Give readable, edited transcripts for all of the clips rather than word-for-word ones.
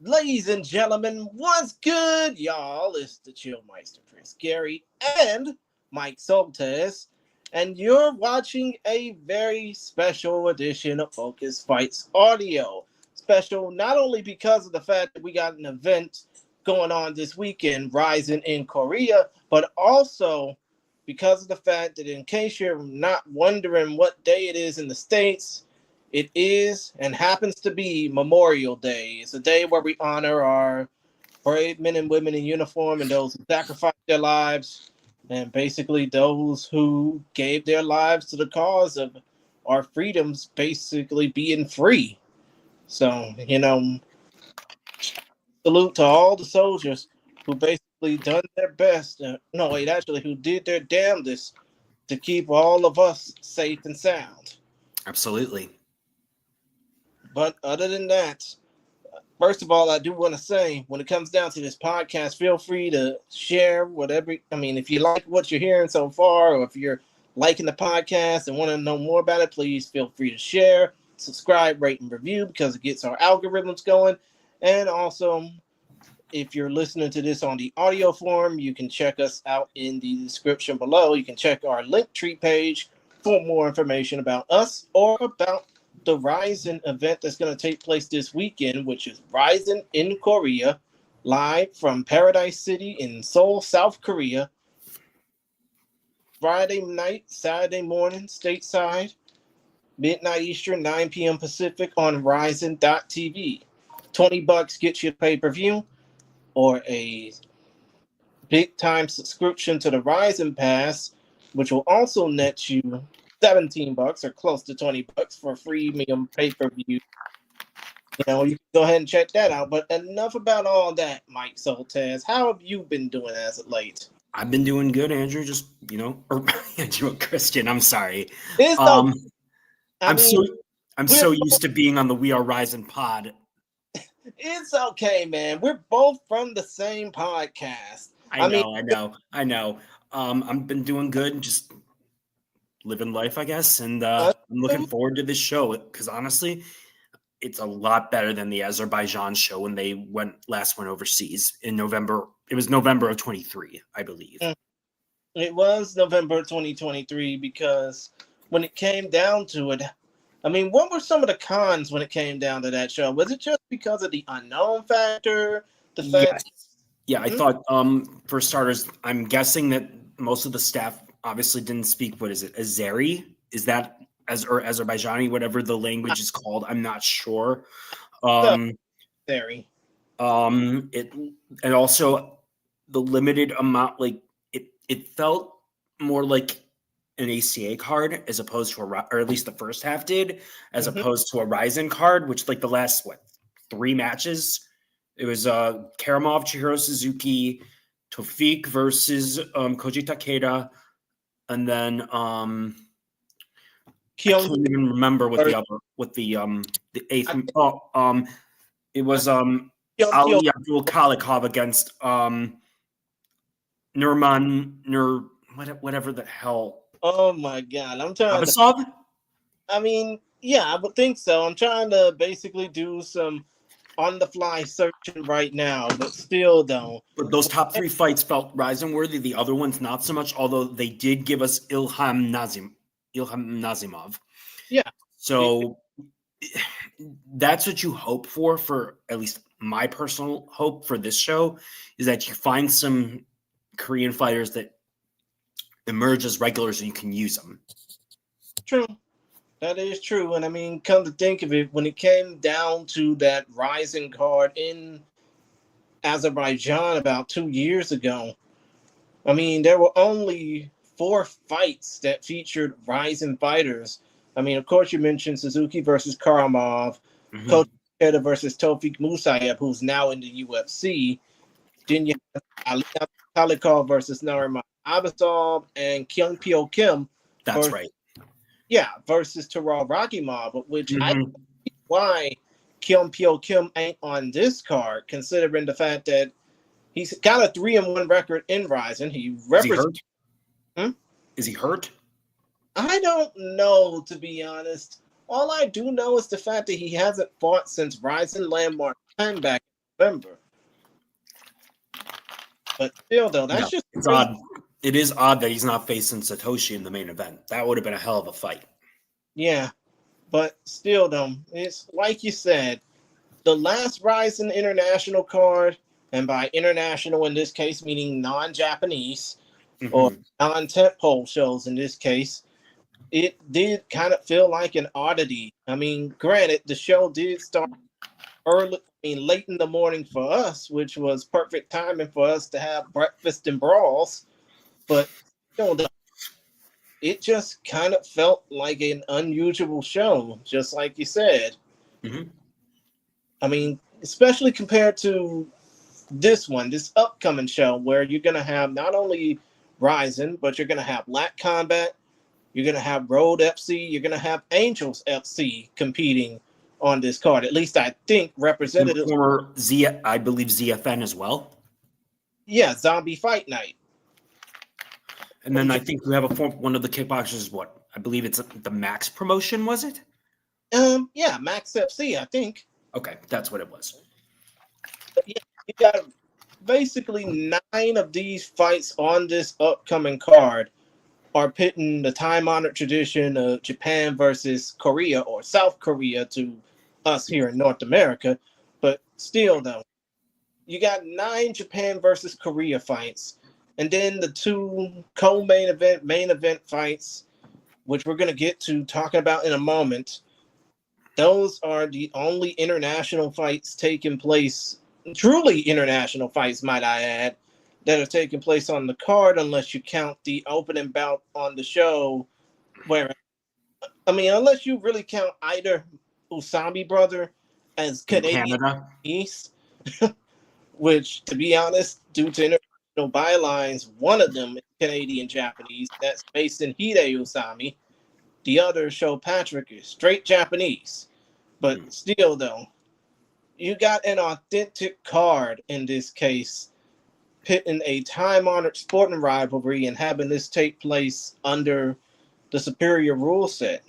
Ladies and gentlemen, what's good, y'all? It's the Chillmeister, Chris Gary, and Mike Soltez, and you're watching a very special edition of Focus Fights Audio. Special not only because of the fact that we got an event going on this weekend, RIZIN in Korea, but also because of the fact that in case you're not wondering what day it is in the States, it is and happens to be Memorial Day. It's a day where we honor our brave men and women in uniform and those who sacrificed their lives, and basically those who gave their lives to the cause of our freedoms basically being free. So, salute to all the soldiers who basically done their best. Who did their damnedest to keep all of us safe and sound. Absolutely. But other than that, first of all, I do want to say, when it comes down to this podcast, feel free to share whatever. If you like what you're hearing so far, or if you're liking the podcast and want to know more about it, please feel free to share, subscribe, rate, and review, because it gets our algorithms going. And also, if you're listening to this on the audio form, you can check us out in the description below. You can check our Linktree page for more information about us or about the RIZIN event that's going to take place this weekend, which is RIZIN in Korea, live from Paradise City in Seoul, South Korea. Friday night, Saturday morning, stateside, midnight Eastern, 9 p.m. Pacific on RIZIN.tv. $20 gets you a pay-per-view or a big-time subscription to the RIZIN Pass, which will also net you $17 or close to $20 for a freemium pay-per-view. You can go ahead and check that out. But enough about all that, Mike Soltez. How have you been doing as of late? I've been doing good, Andrew. Just, or Andrew Christian, I'm sorry. I'm so used to being on the We Are RIZIN pod. It's okay, man. We're both from the same podcast. I know. I've been doing good, just living life, I guess, and I'm looking forward to this show because honestly, it's a lot better than the Azerbaijan show when they went overseas in November. It was November of 23, I believe. It was November 2023 because when it came down to it, what were some of the cons when it came down to that show? Was it just because of the unknown factor? I thought, for starters, I'm guessing that most of the staff obviously didn't speak, what is it, Azeri? Is that or Azerbaijani, whatever the language is called? I'm not sure. Azeri. And also the limited amount, it felt more like an ACA card as opposed to or at least the first half did, as opposed to a RIZIN card, which the last, 3 matches, it was Karamov, Chihiro Suzuki, Tofik versus Koji Takeda, and then I can't even remember what the eighth. It was Ali Abdul Kalikov against whatever the hell. Oh my God! I'm trying. Abasov? I would think so. I'm trying to basically do some on-the-fly searching right now, but still don't. But those top 3 fights felt RIZIN worthy. The other ones not so much, although they did give us Ilham Nazimov. Yeah. So that's what you hope for at least my personal hope for this show, is that you find some Korean fighters that emerge as regulars and you can use them. True. That is true. And come to think of it, when it came down to that RIZIN card in Azerbaijan about 2 years ago, there were only 4 fights that featured RIZIN fighters. Of course, you mentioned Suzuki versus Karamov, Kota Miura versus Tofik Musayev, who's now in the UFC. Then you have Ali Kalikov versus Nariman Abasov and Kyung Pyo Kim. That's right. Yeah, versus Taral Rakimov, which I don't see why Kyung Pyo Kim ain't on this card, considering the fact that he's got a 3-1 record in RIZIN. Is he hurt? Is he hurt? I don't know, to be honest. All I do know is the fact that he hasn't fought since RIZIN Landmark time back November. But still, though, that's just it's odd. It is odd that he's not facing Satoshi in the main event. That would have been a hell of a fight. Yeah, but still, though, it's like you said, the last RIZIN International card, and by international in this case meaning non-Japanese or non-tentpole shows in this case, it did kind of feel like an oddity. I mean, granted, the show did start early, late in the morning for us, which was perfect timing for us to have breakfast and brawls. But still, it just kind of felt like an unusual show, just like you said. I mean, especially compared to this upcoming show, where you're going to have not only RIZIN, but you're going to have Lat Combat, you're going to have Road FC, you're going to have Angels FC competing on this card. At least I think representatives. Former I believe ZFN as well. Yeah, Zombie Fight Night. And then I think we have one of the kickboxers. What I believe it's the Max promotion, was it? Yeah, Max FC, I think. Okay, that's what it was. But yeah, you got basically 9 of these fights on this upcoming card are pitting the time-honored tradition of Japan versus Korea, or South Korea to us here in North America. But still, though, you got 9 Japan versus Korea fights, and then the 2 co-main event, main event fights, which we're going to get to talking about in a moment. Those are the only international fights taking place, truly international fights, might I add, that are taking place on the card, unless you count the opening bout on the show, where, unless you really count either Usami brother as Canadian East, which, to be honest, due to international bylines, one of them is Canadian Japanese. That's Meison Hide Usami. The other, Sho Patrick, is straight Japanese. But still, though, you got an authentic card in this case, pitting a time-honored sporting rivalry and having this take place under the superior rule set.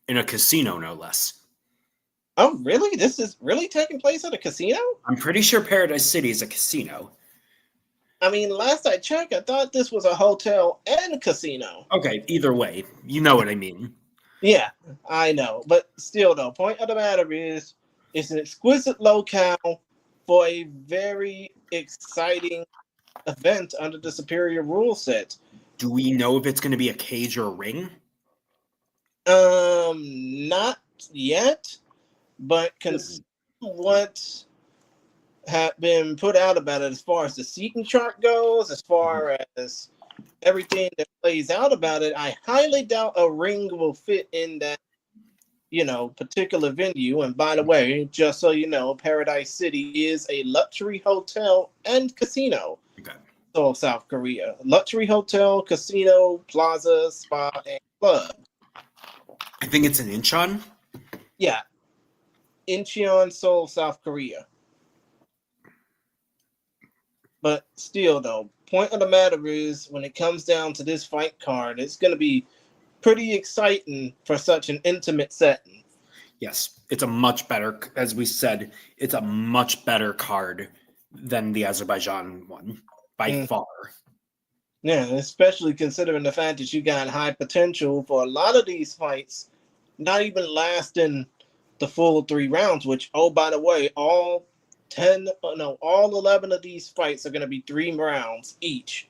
In a casino, no less. Oh, really? This is really taking place at a casino? I'm pretty sure Paradise City is a casino. Last I checked, I thought this was a hotel and a casino. Okay, either way, you know what I mean. Yeah, I know. But still, though, point of the matter is, it's an exquisite locale for a very exciting event under the superior rule set. Do we know if it's going to be a cage or a ring? Not yet, but what have been put out about it as far as the seating chart goes, as far as everything that plays out about it, I highly doubt a ring will fit in that, particular venue. And by the way, just so you know, Paradise City is a luxury hotel and casino. Okay. So South Korea. Luxury hotel, casino, plaza, spa, and club. I think it's in Incheon. Yeah. Incheon, Seoul, South Korea. But still, though, point of the matter is, when it comes down to this fight card, it's going to be pretty exciting for such an intimate setting. Yes, it's a much better, as we said, it's a much better card than the Azerbaijan one, by far. Yeah, especially considering the fact that you got high potential for a lot of these fights not even lasting the full 3 rounds, which, oh, by the way, all 11 of these fights are going to be 3 rounds each.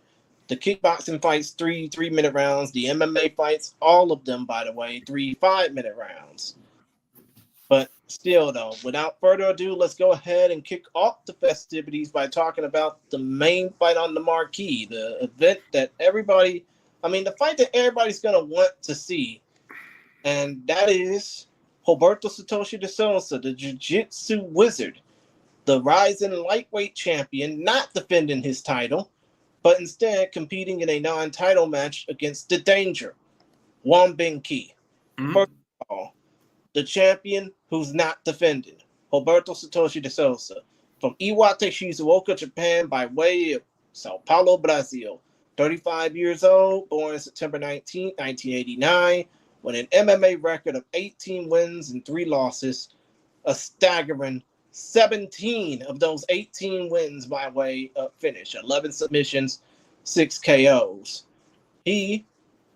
The kickboxing fights, 3 3-minute rounds. The MMA fights, all of them, by the way, 3 5-minute rounds. But still, though, without further ado, let's go ahead and kick off the festivities by talking about the main fight on the marquee, the event that everybody, the fight that everybody's going to want to see. And that is Roberto Satoshi de Souza, the Jiu-Jitsu wizard, the RIZIN lightweight champion, not defending his title, but instead competing in a non-title match against the Danger, Won Bin-ki. First of all, the champion who's not defending, Roberto Satoshi de Souza, from Iwate, Shizuoka, Japan, by way of Sao Paulo, Brazil. 35 years old, born September 19, 1989, with an MMA record of 18 wins and 3 losses, a staggering 17 of those 18 wins by way of finish, 11 submissions, 6 KOs. He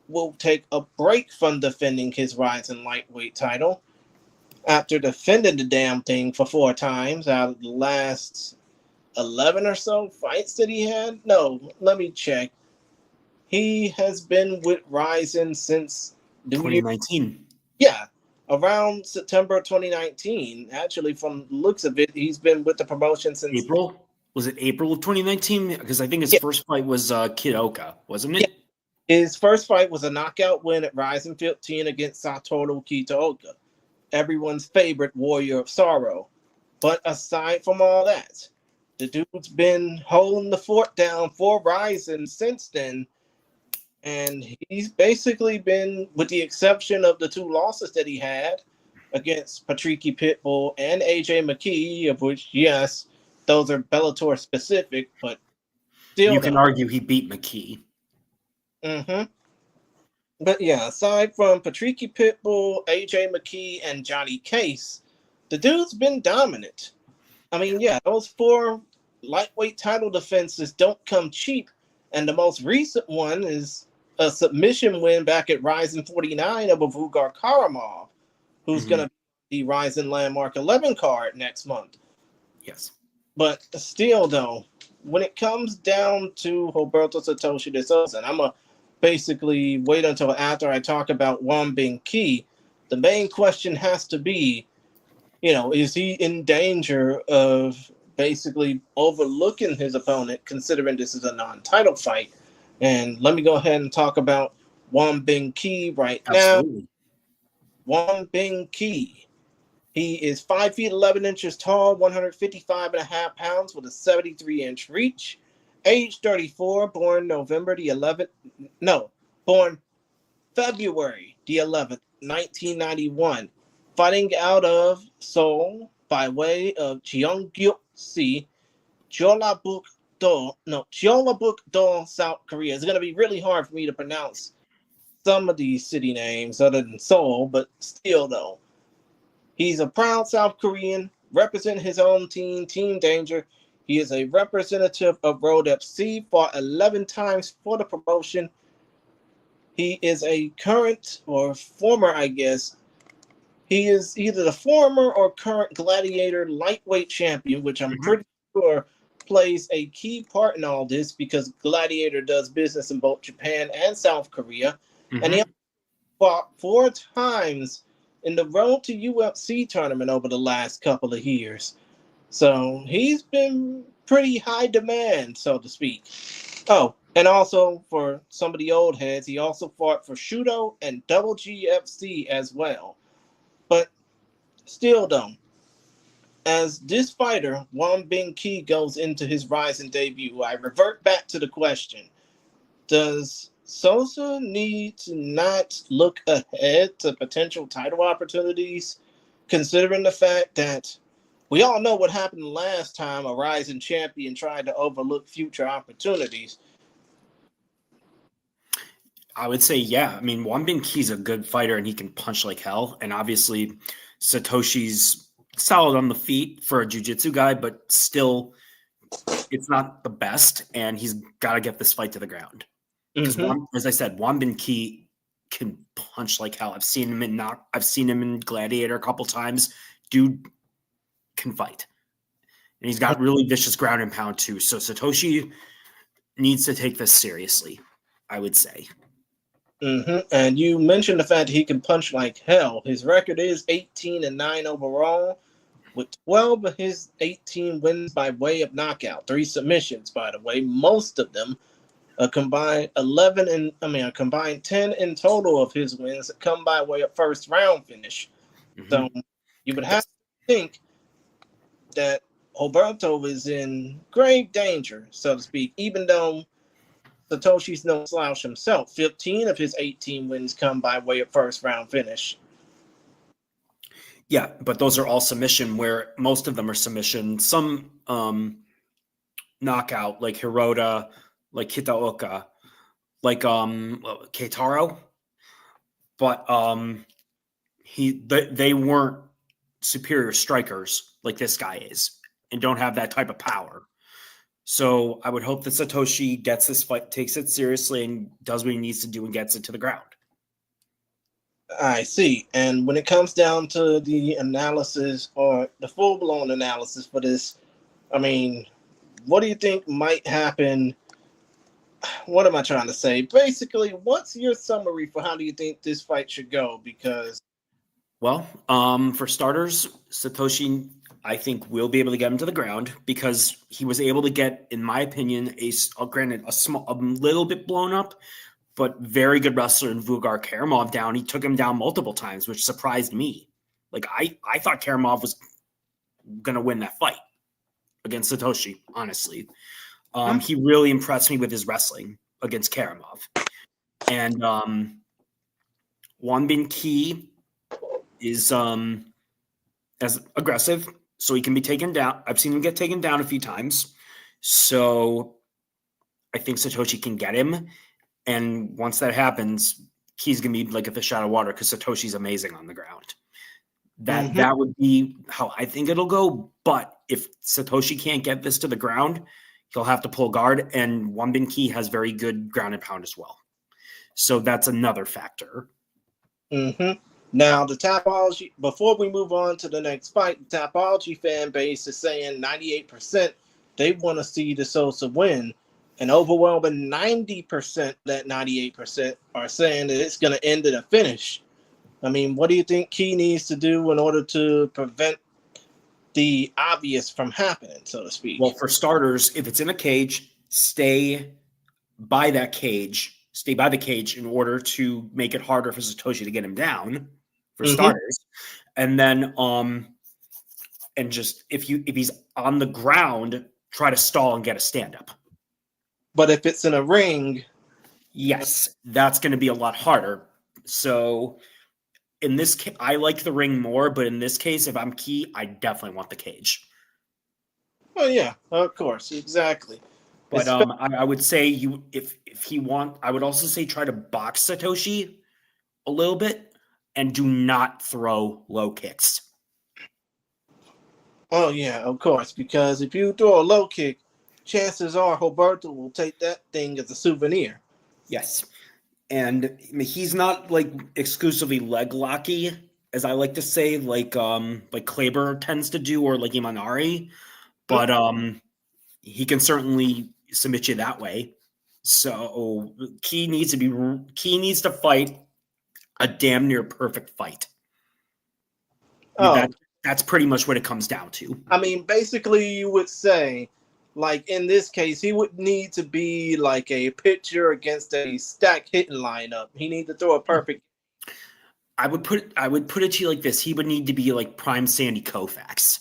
will take a break from defending his RIZIN lightweight title after defending the damn thing for 4 times out of the last 11 or so fights that he had. No, let me check. He has been with RIZIN since 2019. Yeah, around September 2019. Actually, from the looks of it, he's been with the promotion since April. Was it April of 2019? Because I think his first fight was Kid Oka, wasn't it? Yeah. His first fight was a knockout win at RIZIN 15 against Satoshi Kitaoka, everyone's favorite warrior of sorrow. But aside from all that, the dude's been holding the fort down for RIZIN since then. And he's basically been, with the exception of the 2 losses that he had against Patricky Pitbull and AJ McKee, of which, yes, those are Bellator specific, but still. You can argue he beat McKee. Mm-hmm. But yeah, aside from Patricky Pitbull, AJ McKee, and Johnny Case, the dude's been dominant. I mean, yeah, those 4 lightweight title defenses don't come cheap. And the most recent one is a submission win back at RIZIN 49 of Avugar Karamov, who's going to be the RIZIN Landmark 11 card next month. Yes. But still, though, when it comes down to Roberto Satoshi de Souza, and I'm going to basically wait until after I talk about Wang Bin Ki, the main question has to be, is he in danger of basically overlooking his opponent, considering this is a non-title fight? And let me go ahead and talk about Wang Bin Ki right now. Wang Bin Ki. He is 5 feet 11 inches tall, 155.5 pounds with a 73-inch reach. Age 34, born February the 11th, 1991. Fighting out of Seoul by way of Gyeongguk-si, Jeollabuk-do, South Korea. It's going to be really hard for me to pronounce some of these city names other than Seoul, but still, though. He's a proud South Korean, representing his own team, Team Danger. He is a representative of Road FC, fought 11 times for the promotion. He is a current or former, I guess. He is either the former or current Gladiator lightweight champion, which I'm pretty sure plays a key part in all this because Gladiator does business in both Japan and South Korea. And he fought 4 times in the Road to UFC tournament over the last couple of years. So he's been pretty high demand, so to speak. Oh, and also for some of the old heads, he also fought for Shudo and Double GFC as well. But still, though, as this fighter, Wang Bin Ki, goes into his RIZIN debut, I revert back to the question: does Souza need to not look ahead to potential title opportunities, considering the fact that we all know what happened last time a RIZIN champion tried to overlook future opportunities? I would say, yeah. I mean, Wang Bin Ki's a good fighter and he can punch like hell. And obviously, Satoshi's solid on the feet for a jiu-jitsu guy, but still, it's not the best. And he's got to get this fight to the ground. Because, as I said, Wang Bin Ki can punch like hell. I've seen him in Gladiator a couple times. Dude can fight. And he's got really vicious ground and pound, too. So Satoshi needs to take this seriously, I would say. And you mentioned the fact that he can punch like hell. His record is 18-9 overall, with 12 of his 18 wins by way of knockout. 3 submissions, by the way. Most of them, a combined 10 in total of his wins that come by way of first round finish. So you would have to think that Roberto is in grave danger, so to speak, even though Satoshi's no slouch himself. 15 of his 18 wins come by way of first round finish. Yeah, but those are all submission, where most of them are submission. Some knockout, like Hirota, like Kitaoka, like Keitaro. But they weren't superior strikers like this guy is and don't have that type of power. So I would hope that Satoshi gets this fight, takes it seriously, and does what he needs to do and gets it to the ground. I see. And when it comes down to the analysis or the full-blown analysis for this, I mean, what do you think might happen? What am I trying to say? Basically, what's your summary for how do you think this fight should go? Because, well, for starters, Satoshi, I think, will be able to get him to the ground because he was able to get, in my opinion, granted a little bit blown up, but very good wrestler in Vugar Karamov down. He took him down multiple times, which surprised me. Like I thought Karamov was going to win that fight against Satoshi, honestly. He really impressed me with his wrestling against Karamov. And Wanbin Ki is as aggressive, so he can be taken down. I've seen him get taken down a few times. So I think Satoshi can get him. And once that happens, Ki's going to be like a fish out of water because Satoshi's amazing on the ground. That would be how I think it'll go. But if Satoshi can't get this to the ground, he'll have to pull guard, and Wanbin Ki has very good ground and pound as well. So that's another factor. Now, the Tapology, before we move on to the next fight, the Tapology fan base is saying 98% they want to see the Souza win. An overwhelming 90%, that 98%, are saying that it's going to end in a finish. I mean, what do you think Ki needs to do in order to prevent the obvious from happening, so to speak? Well, for starters, if it's in a cage, stay by that cage. Stay by the cage in order to make it harder for Satoshi to get him down, for starters. And then, and just if he's on the ground, try to stall and get a stand up. But if it's in a ring, yes, that's going to be a lot harder. So in this case, I like the ring more, but in this case, if I'm Ki, I definitely want the cage. Well, yeah, of course, exactly. But I would say if he I would also say try to box Satoshi a little bit and do not throw low kicks. Oh yeah, of course, because if you throw a low kick, chances are Roberto will take that thing as a souvenir. Yes. And he's not like exclusively leg locky, as I like to say, like Kleber tends to do, or like Imanari. But he can certainly submit you that way. So Ki needs to fight a damn near perfect fight. That's pretty much what it comes down to. I mean, basically, you would say, like in this case, he would need to be like a pitcher against a stack hitting lineup. He needs to throw a perfect. I would put it to you like this: he would need to be like prime Sandy Koufax.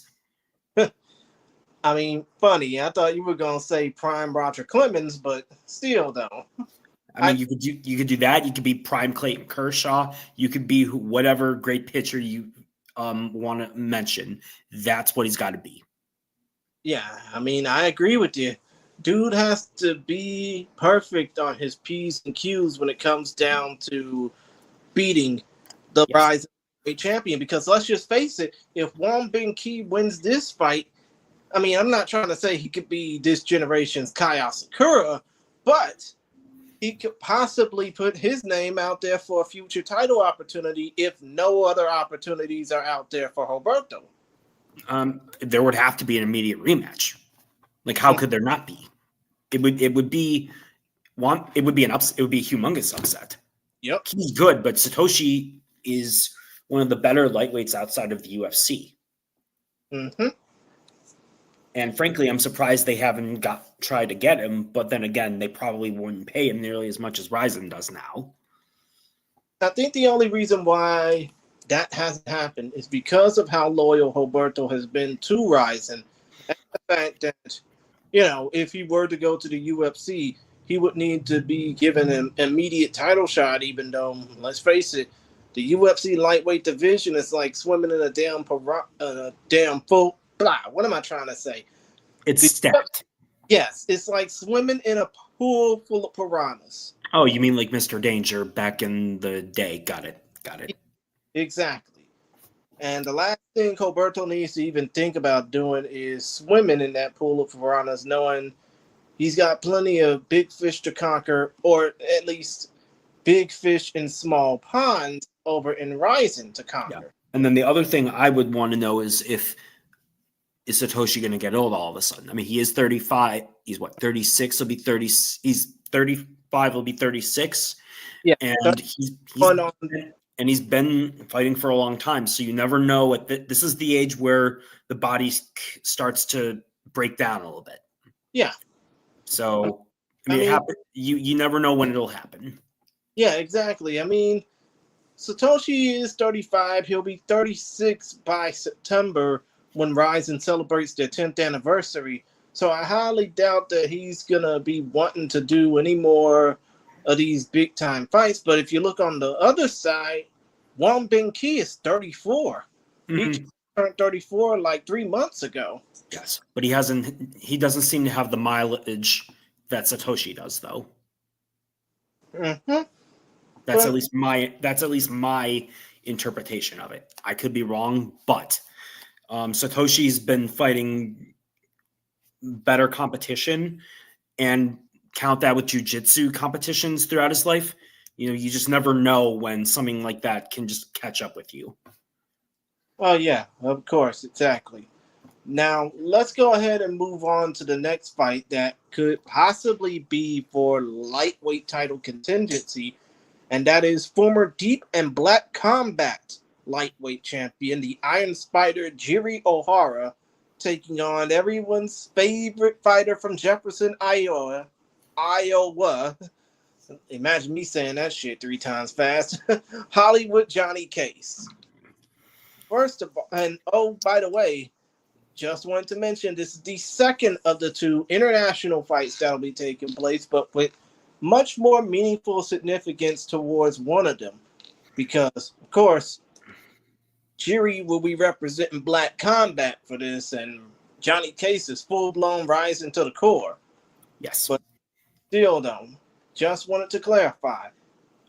I mean, funny. I thought you were gonna say prime Roger Clemens, but still, though. I mean, you could do that. You could be prime Clayton Kershaw. You could be whatever great pitcher you want to mention. That's what he's got to be. Yeah, I mean, I agree with you. Dude has to be perfect on his P's and Q's when it comes down to beating the RIZIN champion. Because let's just face it, if Wanbin Ki wins this fight, I mean, I'm not trying to say he could be this generation's Kaya Sakura, but he could possibly put his name out there for a future title opportunity if no other opportunities are out there for Roberto. There would have to be an immediate rematch. Like, how could there not be? It would be a humongous upset. Yep. He's good, but Satoshi is one of the better lightweights outside of the UFC. And frankly, I'm surprised they haven't tried to get him, but then again, they probably wouldn't pay him nearly as much as RIZIN does now. I think the only reason why that hasn't happened is because of how loyal Roberto has been to RIZIN, and the fact that, if he were to go to the UFC, he would need to be given an immediate title shot, even though, let's face it, the UFC lightweight division is like swimming in a damn full blah. What am I trying to say? It's stacked. Yes, it's like swimming in a pool full of piranhas. Oh, you mean like Mr. Danger back in the day? Got it. Exactly. And the last thing Roberto needs to even think about doing is swimming in that pool of piranhas, knowing he's got plenty of big fish to conquer, or at least big fish in small ponds over in RIZIN to conquer. Yeah. And then the other thing I would want to know is is Satoshi going to get old all of a sudden? I mean, he is 35. He's what, 36? He'll be 30. He's 35. He'll be 36. Yeah. And he's been fighting for a long time. So you never know. This is the age where the body starts to break down a little bit. Yeah. So you never know when it'll happen. Yeah, exactly. I mean, Satoshi is 35. He'll be 36 by September when RIZIN celebrates their 10th anniversary. So I highly doubt that he's going to be wanting to do any more of these big-time fights. But if you look on the other side, Wang Bingqi is 34. Mm-hmm. He turned 34 like 3 months ago. Yes, but he doesn't seem to have the mileage that Satoshi does, though. Mm-hmm. That's at least my interpretation of it. I could be wrong, but Satoshi's been fighting better competition, and count that with jiu-jitsu competitions throughout his life. You know, you just never know when something like that can just catch up with you. Well, yeah, of course, exactly. Now, let's go ahead and move on to the next fight that could possibly be for lightweight title contingency, and that is former Deep and Black Combat lightweight champion, the Iron Spider Jiri Ohara, taking on everyone's favorite fighter from Jefferson, Iowa. Imagine me saying that shit 3 times fast. Hollywood Johnny Case. First of all, and oh, by the way, just wanted to mention this is the second of the 2 international fights that will be taking place, but with much more meaningful significance towards one of them. Because, of course, Jiri will be representing Black Combat for this, and Johnny Case is full-blown RIZIN to the core. Yes. But still, though, just wanted to clarify.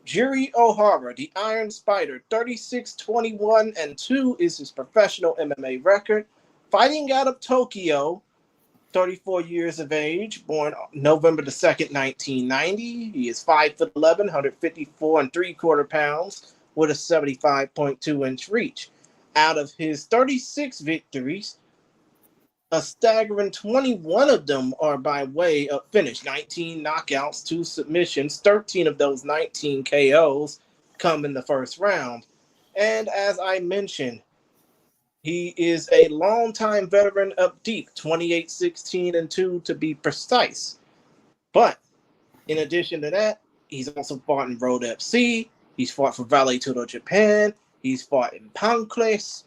Jiri Ohara, the Iron Spider, 36-21-2 is his professional MMA record. Fighting out of Tokyo, 34 years of age, born November the 2nd, 1990. He is 5'11", 154 3/4 pounds, with a 75.2-inch reach. Out of his 36 victories, a staggering 21 of them are by way of finish. 19 knockouts, 2 submissions, 13 of those 19 KOs come in the first round. And as I mentioned, he is a longtime veteran of Deep, 28-16-2 to be precise. But in addition to that, he's also fought in Road FC. He's fought for Vale Tudo Japan. He's fought in Pancrase.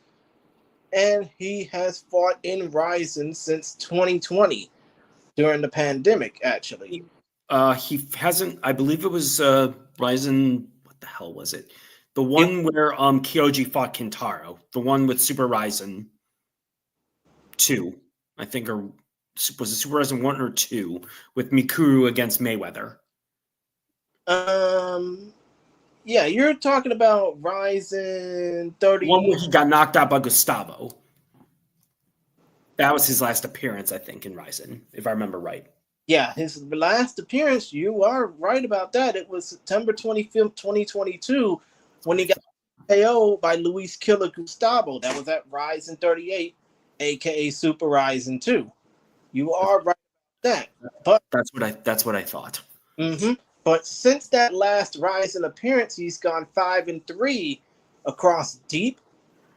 And he has fought in RIZIN since 2020 during the pandemic, actually. He hasn't, I believe it was RIZIN, what the hell was it? The one where Kyoji fought Kintaro, the one with Super RIZIN 2, I think, or was it Super RIZIN 1 or 2 with Mikuru against Mayweather? Yeah, you're talking about RIZIN 30. The one where he got knocked out by Gustavo. That was his last appearance, I think, in RIZIN, if I remember right. Yeah, his last appearance, you are right about that. It was September 25th, 2022, when he got KO by Luis Killer Gustavo. That was at RIZIN 38, aka Super RIZIN 2. You are right about that. But that's what I thought. Mm-hmm. But since that last RIZIN appearance, he's gone 5-3 across Deep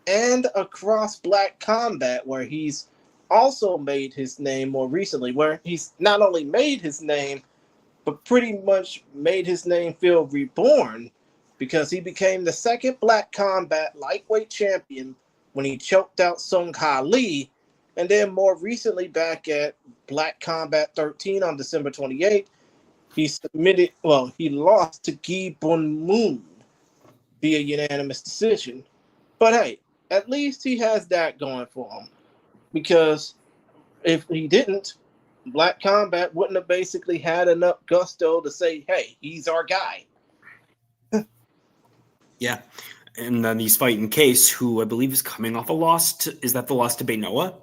and across Black Combat, where he's also made his name more recently, where he's not only made his name, but pretty much made his name feel reborn, because he became the second Black Combat lightweight champion when he choked out Sung Ha Lee, and then more recently back at Black Combat 13 on December 28th, he lost to Gi Bun Moon via unanimous decision. But hey, at least he has that going for him, because if he didn't, Black Combat wouldn't have basically had enough gusto to say, hey, he's our guy. Yeah. And then he's fighting Case, who I believe is coming off a loss. Is that the loss to Beinoa?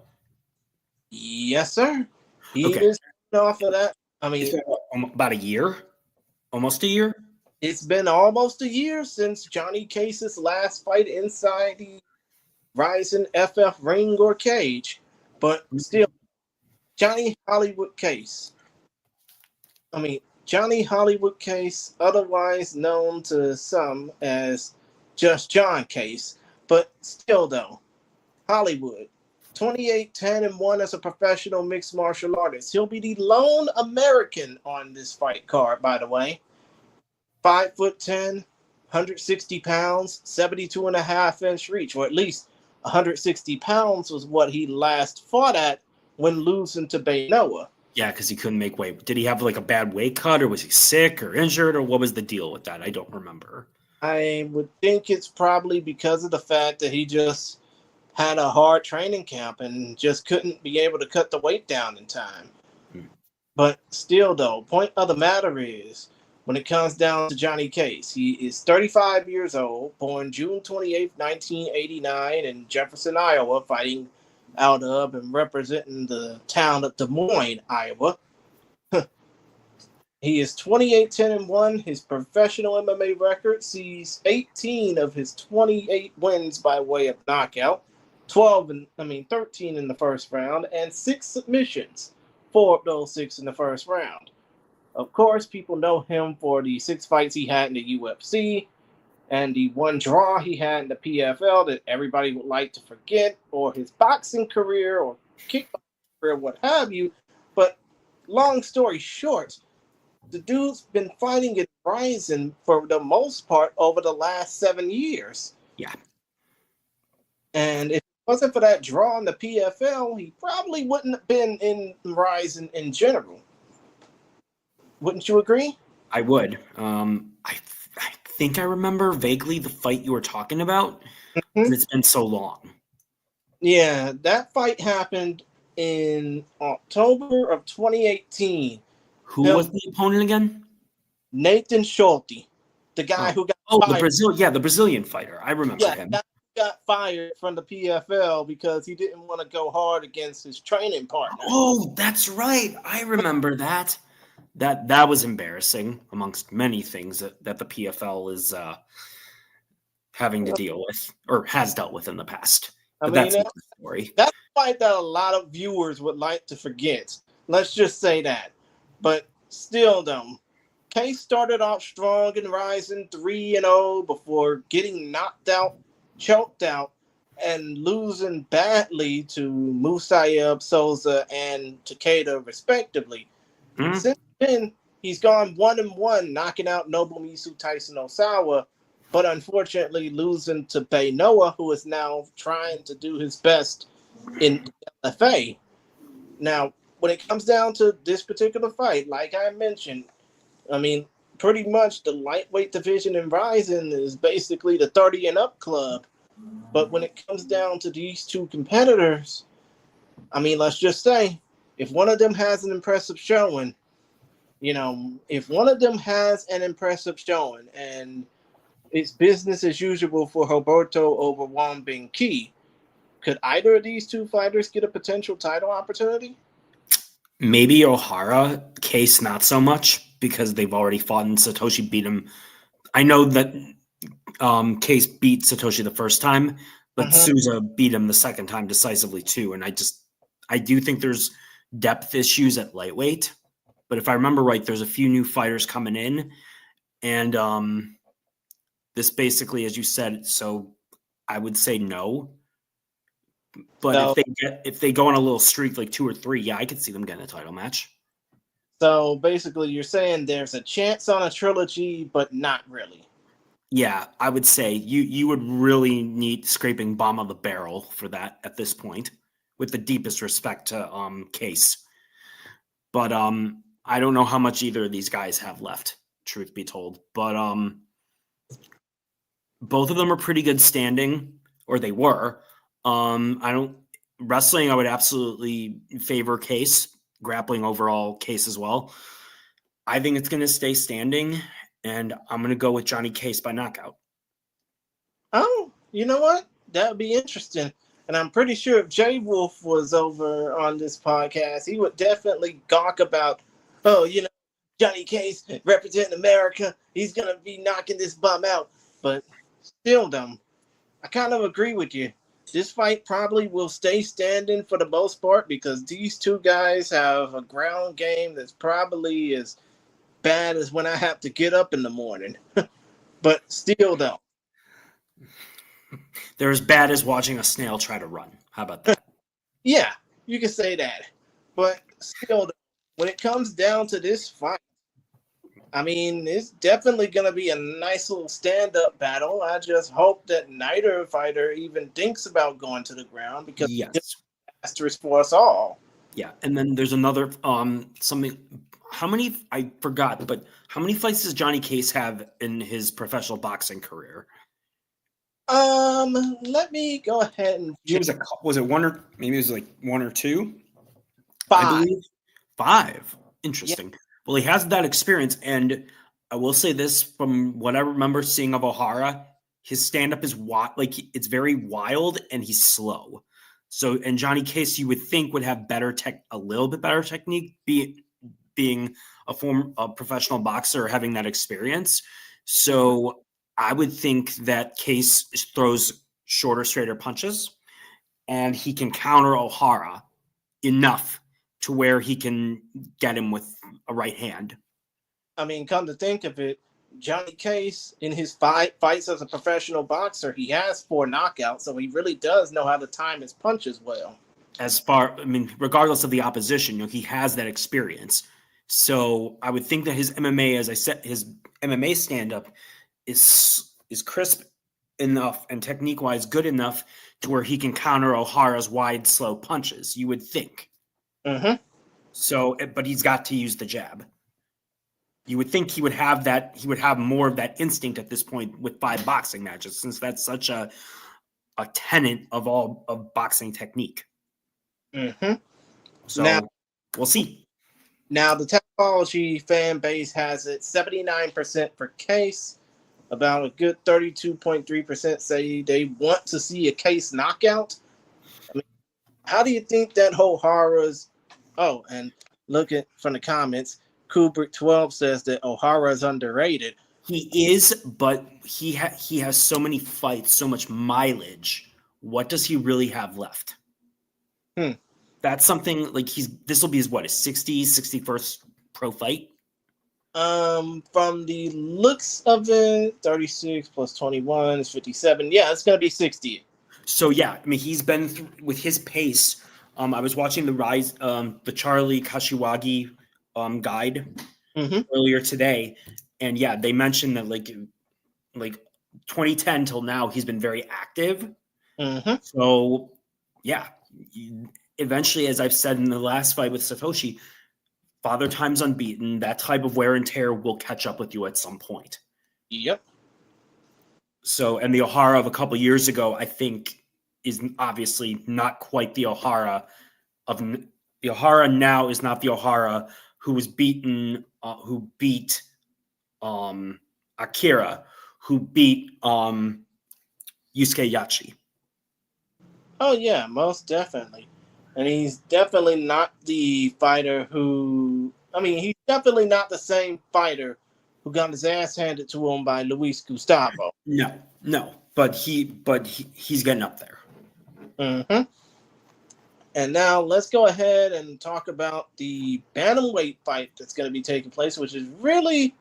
Yes, sir. He Okay. is off of that. I mean, It's been about a year, almost a year. it's been almost a year since Johnny Case's last fight inside the RIZIN FF ring or cage, but still, Johnny Hollywood Case. I mean, Johnny Hollywood Case, otherwise known to some as Just John Case, but still though, Hollywood, 28-10-1 as a professional mixed martial artist. He'll be the lone American on this fight card, by the way. 5'10", 160 pounds, 72.5-inch reach, or at least 160 pounds was what he last fought at when losing to Beinoa. Yeah, because he couldn't make weight. Did he have like a bad weight cut, or was he sick or injured, or what was the deal with that? I don't remember. I would think it's probably because of the fact that he just had a hard training camp and just couldn't be able to cut the weight down in time. But still, though, point of the matter is, when it comes down to Johnny Case, he is 35 years old, born June 28th, 1989 in Jefferson, Iowa, fighting out of and representing the town of Des Moines, Iowa. He is 28-10-1. His professional MMA record sees 18 of his 28 wins by way of knockout, 13 in the first round, and 6 submissions, 4 of those 6 in the first round. Of course, people know him for the 6 fights he had in the UFC and the 1 draw he had in the PFL that everybody would like to forget, or his boxing career or kickboxing career, what have you. But long story short, the dude's been fighting in RIZIN for the most part over the last 7 years. Yeah. And if it wasn't for that draw in the PFL, he probably wouldn't have been in RIZIN in general. Wouldn't you agree? I would. I think I remember vaguely the fight you were talking about. Mm-hmm. It's been so long. Yeah, that fight happened in October of 2018. Who was the opponent again? Nathan Schulte, the guy who got fired. The Brazilian fighter. I remember him. That got fired from the PFL because he didn't want to go hard against his training partner. Oh, that's right. I remember that. That was embarrassing, amongst many things that the PFL is having to deal with, or has dealt with in the past. But that's the story. That's a fight that a lot of viewers would like to forget. Let's just say that. But still, though, Case started off strong in RIZIN 3-0 before getting knocked out, choked out, and losing badly to Musayeb, Souza, and Takeda, respectively. Mm-hmm. Since then, he's gone 1-1, knocking out Nobumitsu Tyson Osawa, but unfortunately losing to Beinoa, who is now trying to do his best in LFA. Now, when it comes down to this particular fight, like I mentioned, I mean, pretty much the lightweight division in RIZIN is basically the 30 and up club. But when it comes down to these two competitors, I mean, let's just say, if one of them has an impressive showing, and it's business as usual for Roberto over Wang Bingqi, could either of these two fighters get a potential title opportunity? Maybe O'Hara. Case not so much, because they've already fought and Satoshi beat him. I know that Case beat Satoshi the first time, but Souza beat him the second time decisively too. And I do think there's depth issues at lightweight. But if I remember right, there's a few new fighters coming in. And this basically, as you said, so I would say no. But if they go on a little streak, like 2 or 3, yeah, I could see them getting a title match. So basically, you're saying there's a chance on a trilogy, but not really. Yeah, I would say you would really need scraping bottom of the barrel for that at this point, with the deepest respect to Case. But I don't know how much either of these guys have left, truth be told. But both of them are pretty good standing, or they were. Wrestling, I would absolutely favor Case. Grappling overall, Case as well. I think it's going to stay standing, and I'm going to go with Johnny Case by knockout. Oh, you know what? That would be interesting. And I'm pretty sure if Jay Wolf was over on this podcast, he would definitely gawk about, oh, Johnny Case representing America. He's going to be knocking this bum out. But still, though, I kind of agree with you. This fight probably will stay standing for the most part because these two guys have a ground game that's probably as bad as when I have to get up in the morning. But still, though. They're as bad as watching a snail try to run. How about that? Yeah, you can say that. But still, when it comes down to this fight, I mean, it's definitely going to be a nice little stand-up battle. I just hope that neither fighter even thinks about going to the ground because Yes. it's disastrous for us all. Yeah, and then there's another something. How many? I forgot, but how many fights does Johnny Case have in his professional boxing career? Let me go ahead and It was it one or maybe it was like one or two? 5. I believe 5. Interesting. Yeah. Well, he has that experience, and I will say this from what I remember seeing of O'Hara, his stand-up is it's very wild and he's slow. So, and Johnny Case, you would think would have a little bit better technique, being a professional boxer, having that experience. So, I would think that Case throws shorter, straighter punches, and he can counter O'Hara enough to where he can get him with a right hand. I mean, come to think of it, Johnny Case, in his fights as a professional boxer, he has 4 knockouts, so he really does know how to time his punches well. Regardless of the opposition, he has that experience. So I would think that his MMA, as I said, his MMA stand-up is crisp enough and technique-wise good enough to where he can counter O'Hara's wide, slow punches, you would think. Mm-hmm. So, but he's got to use the jab. You would think he would have that. He would have more of that instinct at this point with 5 boxing matches, since that's such a tenet of all of boxing technique. Mm-hmm. So now, we'll see. Now the Tapology fan base has it 79% for Case. About a good 32.3% say they want to see a Case knockout. I mean, how do you think that whole O'Hara's? Oh, and look at from the comments, Kubrick 12 says that O'Hara is underrated. He is, but he has so many fights, so much mileage. What does he really have left? That's something like this will be his 61st pro fight. From the looks of it, 36 plus 21 is 57. Yeah, it's gonna be 60. So yeah, I mean he's been with his pace. I was watching the Charlie Kashiwagi guide earlier today, and yeah, they mentioned that like 2010 till now he's been very active. So yeah, eventually, as I've said in the last fight with Satoshi, Father Time's unbeaten. That type of wear and tear will catch up with you at some point. Yep. So, and the O'Hara of a couple years ago, I think, is obviously not quite the O'Hara of the O'Hara now is not the O'Hara who was beaten, who beat Akira, who beat Yusuke Yachi. Oh yeah, most definitely. And he's definitely not the fighter who. I mean, he's definitely not the same fighter who got his ass handed to him by Luis Gustavo. No, but he's getting up there. And now let's go ahead and talk about the bantamweight fight that's going to be taking place, which is really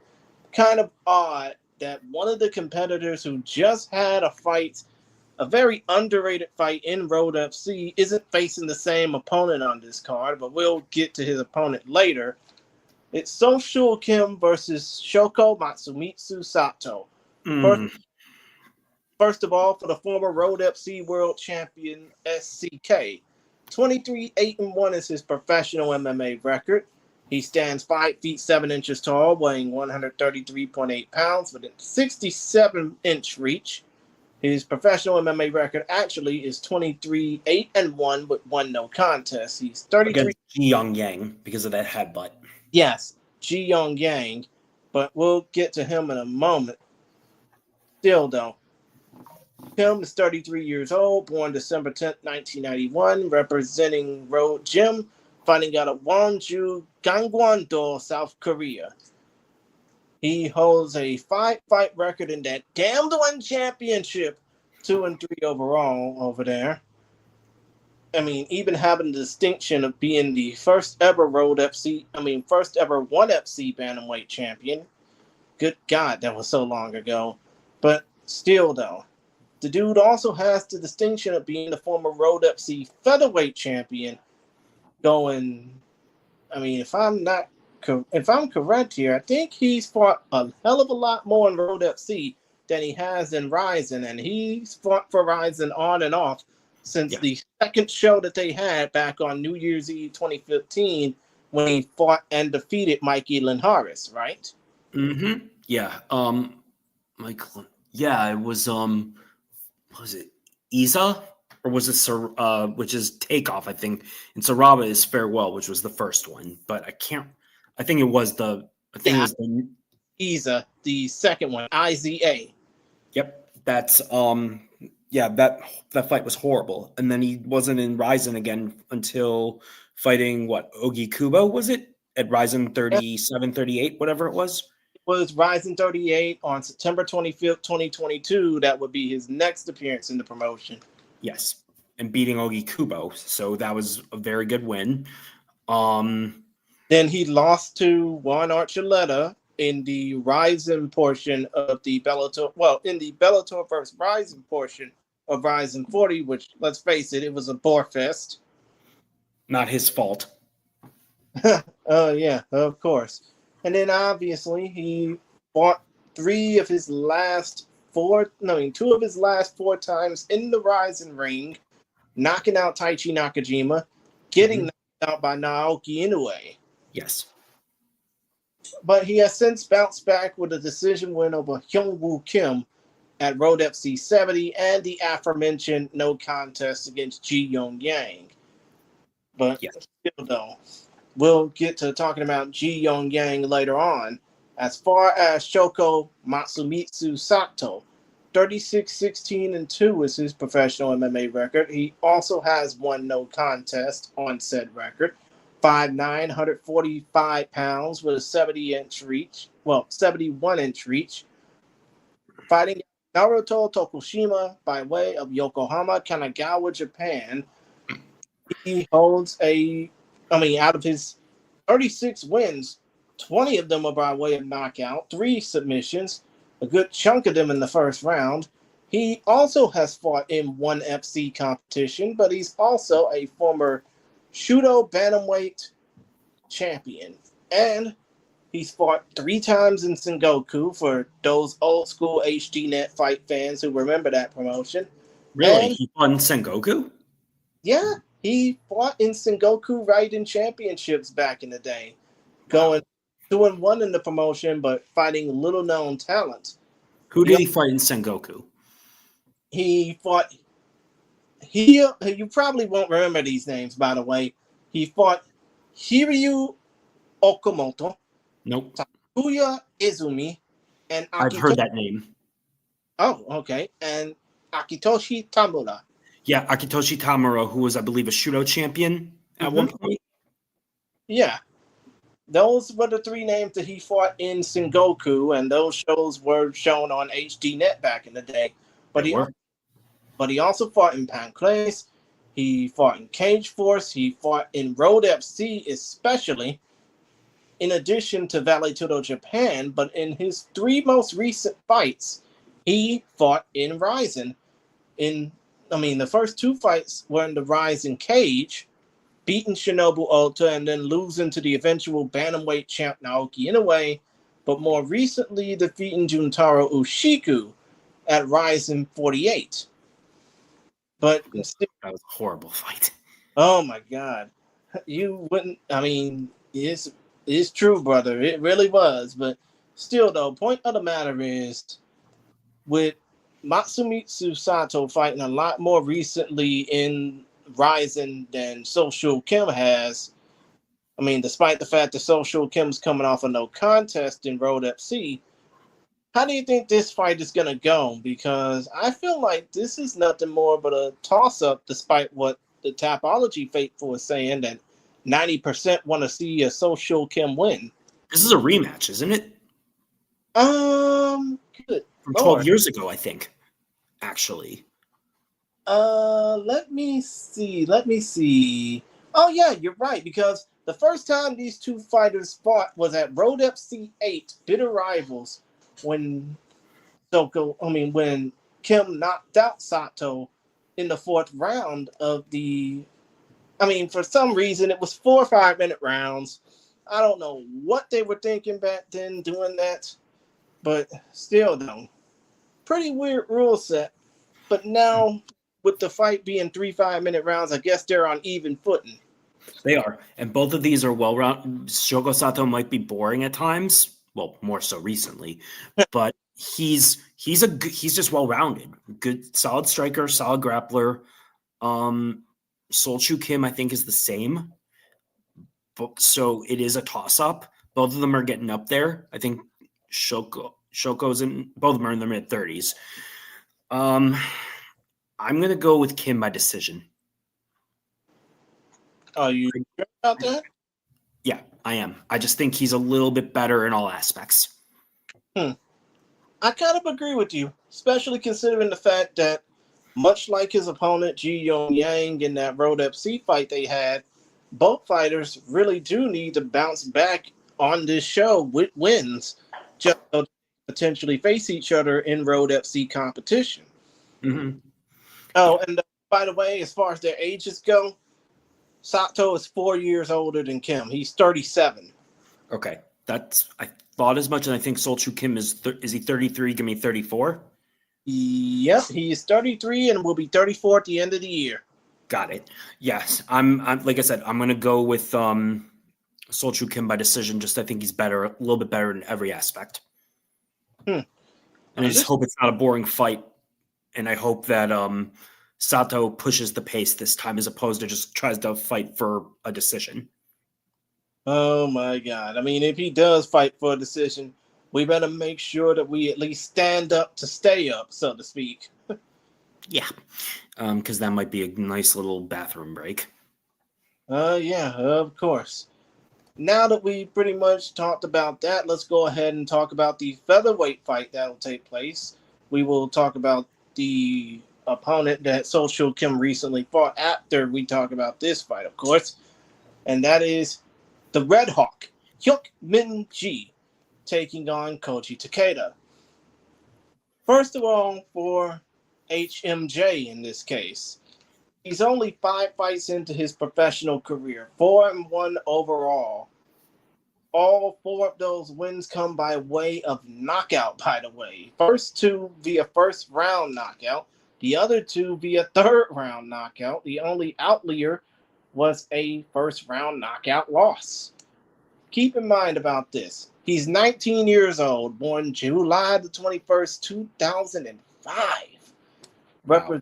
kind of odd that one of the competitors who just had a very underrated fight in Road FC, isn't facing the same opponent on this card, but we'll get to his opponent later. It's Social Kim versus Shoko Matsumitsu Sato. First of all, for the former Road FC world champion SCK, 23-8-1 is his professional MMA record. He stands 5 feet 7 inches tall, weighing 133.8 pounds with a 67-inch reach. His professional MMA record actually is 23-8-1 with 1 no contest. He's 33 against Ji Young Yang because of that headbutt. Yes, Ji Young Yang, but we'll get to him in a moment. Still, though, Kim is 33 years old, born December 10th, 1991, representing Road Gym, fighting out of Gwangju, Gangwon-do, South Korea. He holds a 5-fight record in that damned one championship, 2-3 overall over there. I mean, even having the distinction of being the first ever first ever 1FC bantamweight champion. Good God, that was so long ago. But still, though, the dude also has the distinction of being the former Road FC featherweight champion. If I'm correct here, I think he's fought a hell of a lot more in Road FC than he has in RIZIN, and he's fought for RIZIN on and off since the second show that they had back on New Year's Eve 2015 when he fought and defeated Mikey Linares, right? Mm-hmm. Yeah. Michael. Yeah, it was was it Isa? Or was it which is Takeoff, I think. And Saraba is Farewell, which was the first one. But I think it was the Isa, the second one, IZA. Yep. That's that fight was horrible. And then he wasn't in RIZIN again until fighting Ogi Kubo, was it? At RIZIN 37, 38, whatever it was. It was RIZIN 38 on September 25th, 2022. That would be his next appearance in the promotion. Yes. And beating Ogi Kubo. So that was a very good win. Then he lost to Juan Archuleta in the RIZIN portion of the Bellator. Well, in the Bellator versus RIZIN portion of RIZIN 40, which, let's face it, it was a bore fest. Not his fault. Oh, yeah, of course. And then, obviously, he fought two of his last 4 times in the RIZIN ring, knocking out Taichi Nakajima, getting knocked out by Naoki Inoue. Yes. But he has since bounced back with a decision win over Hyungwoo Kim at Road FC 70 and the aforementioned no contest against Ji Yong Yang. But still, though, we'll get to talking about Ji Yong Yang later on. As far as Shoko Matsumitsu Sato, 36-16-2 is his professional MMA record. He also has one no contest on said record. 5'9", 145 pounds with a 71-inch reach. Fighting Naruto Tokushima by way of Yokohama, Kanagawa, Japan. He holds out of his 36 wins, 20 of them are by way of knockout, 3 submissions, a good chunk of them in the first round. He also has fought in 1FC competition, but he's also a former Shudo Bantamweight champion. And he's fought 3 times in Sengoku for those old school HDNet fight fans who remember that promotion. Really? He fought in Sengoku? Yeah, he fought in Sengoku Raiden Championships back in the day. Going 2-1 in the promotion, but fighting little known talent. Who did he fight in Sengoku? He fought. You probably won't remember these names, by the way. He fought Hiryu Okamoto. Nope. Takuya Izumi. And I've heard that name. Oh, okay. And Akitoshi Tamura. Yeah, Akitoshi Tamura, who was, I believe, a Shudo champion at one point. Yeah. Those were the 3 names that he fought in Sengoku, and those shows were shown on HDNet back in the day. But he also fought in Pancrase. He fought in Cage Force. He fought in Road FC, especially, in addition to Vale Tudo Japan. But in his 3 most recent fights, he fought in RIZIN. The first 2 fights were in the RIZIN cage, beating Shinobu Ota and then losing to the eventual bantamweight champ Naoki Inoue, but more recently defeating Juntaro Ushiku at RIZIN 48. But that was a horrible fight. Oh my God. You wouldn't, it's true, brother. It really was. But still, though, point of the matter is, with Matsumitsu Sato fighting a lot more recently in RIZIN than Social Kim has. Despite the fact that Social Kim's coming off a no contest in Road FC, How do you think this fight is going to go? Because I feel like this is nothing more but a toss-up, despite what the Tapology Faithful is saying, that 90% want to see a Social Kim win. This is a rematch, isn't it? Good From Lord. 12 years ago, I think, actually. Let me see. Oh, yeah, you're right, because the first time these two fighters fought was at Road FC 8, Bitter Rivals, when when Kim knocked out Sato in the fourth round of for some reason it was 4 or 5 minute rounds. I don't know what they were thinking back then doing that, but still though, pretty weird rule set. But now with the fight being 3 5-minute rounds, I guess they're on even footing. They are, and both of these are well-rounded. Shogo Sato might be boring at times, well, more so recently, but he's just well-rounded, good, solid striker, solid grappler. Solchu Kim, I think, is the same, but so it is a toss-up. Both of them are getting up there. I think Shoko's in, both of them are in their mid-30s. I'm gonna go with Kim by decision. Are you sure about that? Yeah, I am. I just think he's a little bit better in all aspects. I kind of agree with you, especially considering the fact that, much like his opponent Ji Yong Yang in that Road FC fight they had, both fighters really do need to bounce back on this show with wins, just to potentially face each other in Road FC competition. Mm-hmm. Oh, and by the way, as far as their ages go, Sato is 4 years older than Kim. He's 37. Okay, I thought as much, and I think Solchu Kim is he 33? Give me 34. Yep, he is 33 and will be 34 at the end of the year. Got it. Yes, I'm like I said, I'm gonna go with Solchu Kim by decision. Just I think he's better, a little bit better in every aspect. And I just hope it's not a boring fight, and I hope that Sato pushes the pace this time as opposed to just tries to fight for a decision. Oh my God. I mean, if he does fight for a decision, we better make sure that we at least stand up to stay up, so to speak. Yeah, because that might be a nice little bathroom break. Yeah, of course. Now that we pretty much talked about that, let's go ahead and talk about the featherweight fight that will take place. We will talk about the opponent that Social Kim recently fought after we talk about this fight, of course. And that is the Red Hawk, Hyuk Min Ji, taking on Koji Takeda. First of all, for HMJ in this case, he's only 5 fights into his professional career, 4-1 overall. All 4 of those wins come by way of knockout, by the way. First 2 via first round knockout, the other 2 via third round knockout. The only outlier was a first round knockout loss. Keep in mind about this. He's 19 years old, born July the 21st, 2005. Wow.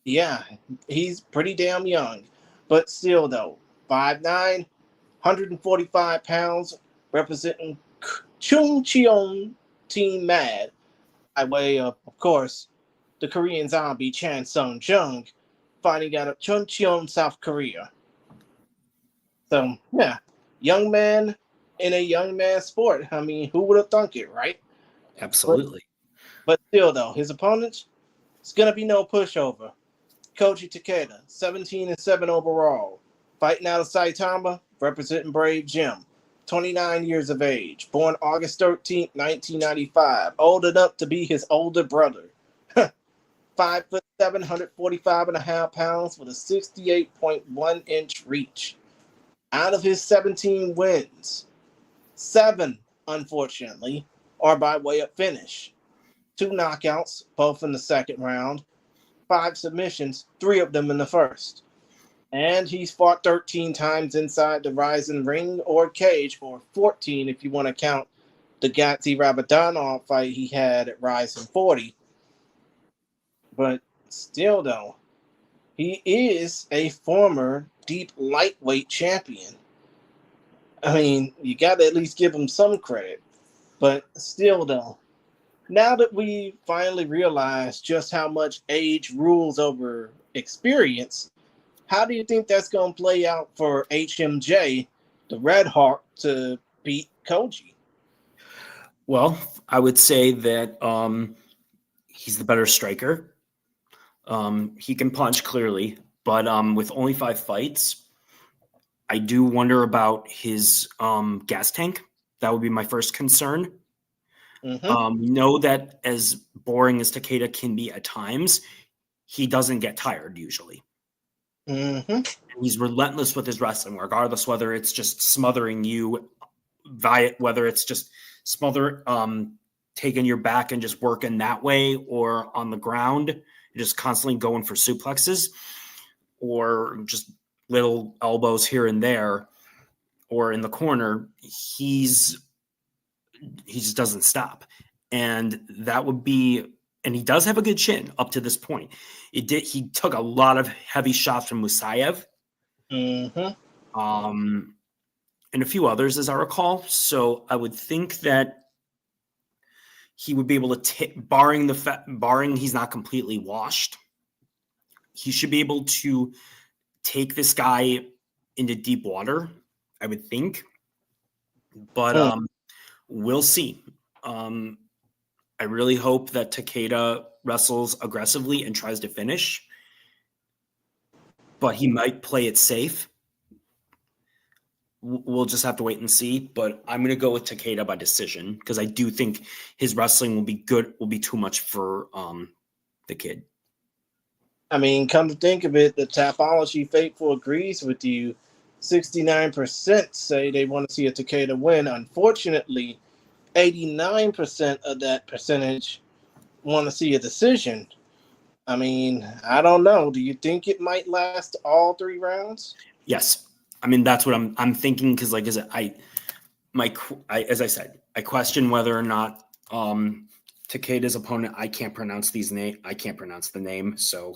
Yeah, he's pretty damn young. But still, though, 5'9", 145 pounds, representing Chungcheon Team Mad, by way of course, the Korean zombie Chan Sung Jung, fighting out of Chungcheon, South Korea. So, yeah, young man in a young man sport. I mean, who would have thunk it, right? Absolutely. But still, though, his opponent, it's going to be no pushover. Koji Takeda, 17-7 overall. Fighting out of Saitama, representing Brave Jim. 29 years of age. Born August 13th, 1995. Old enough to be his older brother. 5'7", 145.5 pounds with a 68.1-inch reach. Out of his 17 wins, 7, unfortunately, are by way of finish. 2 knockouts, both in the second round. 5 submissions, 3 of them in the first. And he's fought 13 times inside the RIZIN ring or cage, or 14 if you want to count the Gatsy Rabadanov fight he had at RIZIN 40. But still, though, he is a former deep lightweight champion. I mean, you got to at least give him some credit. But still, though, now that we finally realized just how much age rules over experience, how do you think that's going to play out for HMJ, the Red Hawk, to beat Koji? Well, I would say that he's the better striker. He can punch clearly, but with only 5 fights, I do wonder about his gas tank. That would be my first concern. We know that as boring as Takeda can be at times, he doesn't get tired usually. He's relentless with his wrestling, regardless whether it's just smothering you whether it's just taking your back and just working that way, or on the ground, just constantly going for suplexes, or just little elbows here and there, or in the corner. He just doesn't stop. And that would be, and he does have a good chin up to this point. He took a lot of heavy shots from Musayev. And a few others, as I recall. So I would think that he would be able to, barring he's not completely washed, he should be able to take this guy into deep water, I would think. But we'll see. I really hope that Takeda wrestles aggressively and tries to finish, but he might play it safe. We'll just have to wait and see, but I'm going to go with Takeda by decision because I do think his wrestling will be too much for the kid. I mean, come to think of it, the Tapology Faithful agrees with you. 69% say they want to see a Takeda win. Unfortunately, 89% of that percentage want to see a decision. I mean, I don't know. Do you think it might last all 3 rounds? Yes. I mean, that's what I'm thinking, because like as I said, I question whether or not Takeda's opponent, I can't pronounce the name. So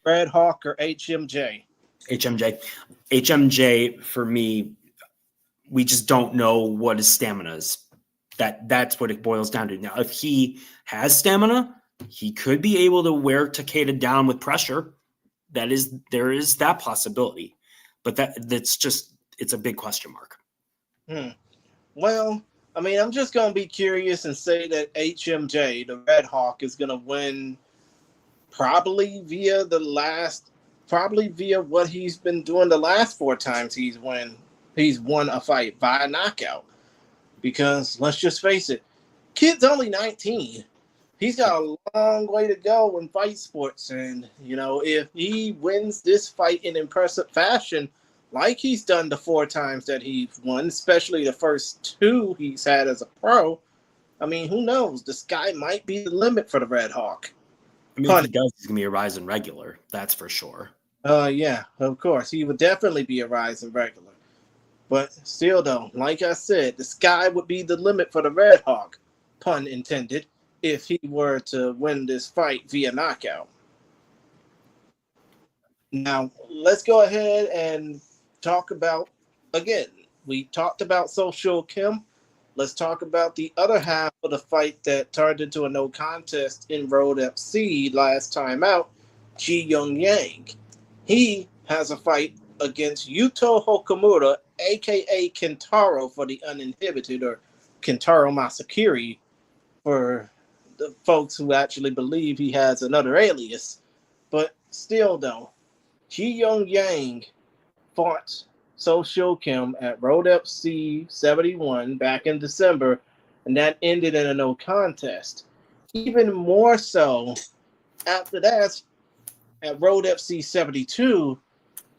Red Hawk or HMJ? HMJ for me, we just don't know what his stamina is. That's what it boils down to. Now, if he has stamina, he could be able to wear Takeda down with pressure. There is that possibility. But it's a big question mark. Well, I mean, I'm just going to be curious and say that HMJ, the Red Hawk, is going to win probably via what he's been doing the last 4 times he's won a fight via knockout. Because let's just face it, kid's only 19. He's got a long way to go in fight sports. And, if he wins this fight in impressive fashion, like he's done the 4 times that he's won, especially the first 2 he's had as a pro, I mean, who knows? The sky might be the limit for the Red Hawk. I mean, if he does, he's going to be a RIZIN regular. That's for sure. Yeah, of course. He would definitely be a RIZIN regular. But still, though, like I said, the sky would be the limit for the Red Hawk, pun intended, if he were to win this fight via knockout. Now, let's go ahead and talk about, again, we talked about Social Kim. Let's talk about the other half of the fight that turned into a no contest in Road FC last time out, Ji Young Yang. He has a fight against Yuto Hokamura, a.k.a. Kentaro for the uninhibited, or Kentaro Masakiri for the folks who actually believe he has another alias. But still, though, Ji Young Yang fought Social Kim at Road FC 71 back in December, and that ended in a no contest. Even more so, after that, at Road FC 72,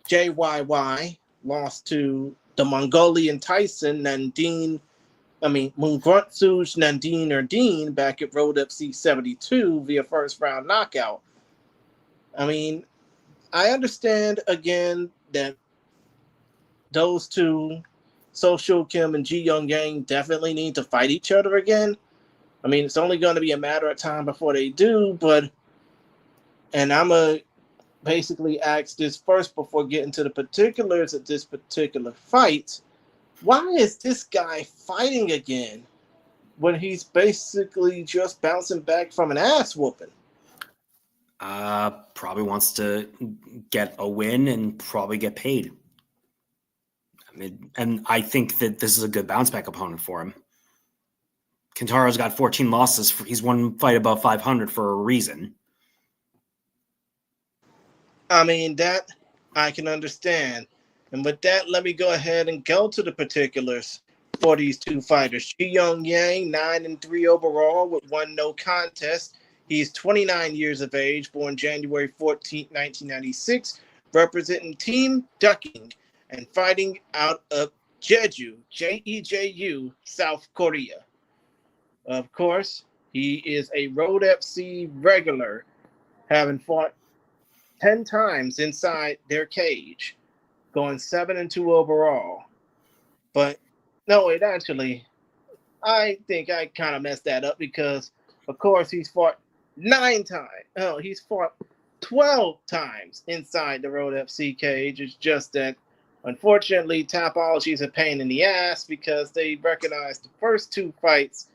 JYY lost to the Mongolian Tyson Mungruntsuj Nandine Erdine back at Road FC 72 via first round knockout. I mean, I understand again that those two, Social Kim and Ji Young Yang, definitely need to fight each other again. I mean, it's only going to be a matter of time before they do, and I'm going to basically ask this first before getting to the particulars of this particular fight. Why is this guy fighting again? when he's basically just bouncing back from an ass whooping? Probably wants to get a win and probably get paid. I mean, and I think that this is a good bounce back opponent for him. Kintaro's got 14 losses. He's one fight above 500 for a reason. I mean, that I can understand. And with that, let me go ahead and go to the particulars for these two fighters. Ji Young Yang, 9-3 overall with one no contest. He's 29 years of age, born January 14, 1996, representing Team Ducking and fighting out of Jeju, Jeju, South Korea. Of course, he is a Road FC regular, having fought 10 times inside their cage, going 7-2 overall. But no, wait, actually, I think I kind of messed that up because, of course, he's fought 9 times. Oh, he's fought 12 times inside the Road FC cage. It's just that, unfortunately, Tapology is a pain in the ass because they recognize the first 2 fights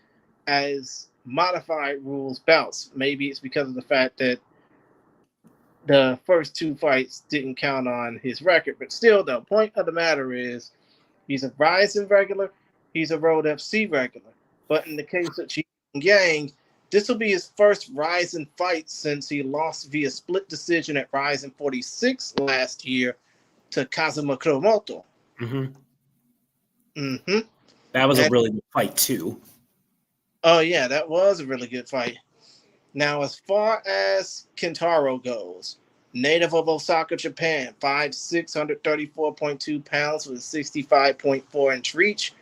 as modified rules bouts. Maybe it's because of the fact that the first 2 fights didn't count on his record. But still, the point of the matter is he's a RIZIN regular, he's a Road FC regular. But in the case of Ji Yang, this will be his first RIZIN fight since he lost via split decision at RIZIN 46 last year to Kazuma Kuromoto. That was a really good fight, too. Oh, yeah, that was a really good fight. Now, as far as Kintaro goes, native of Osaka, Japan, 5'6", 134.2 pounds with a 65.4-inch reach,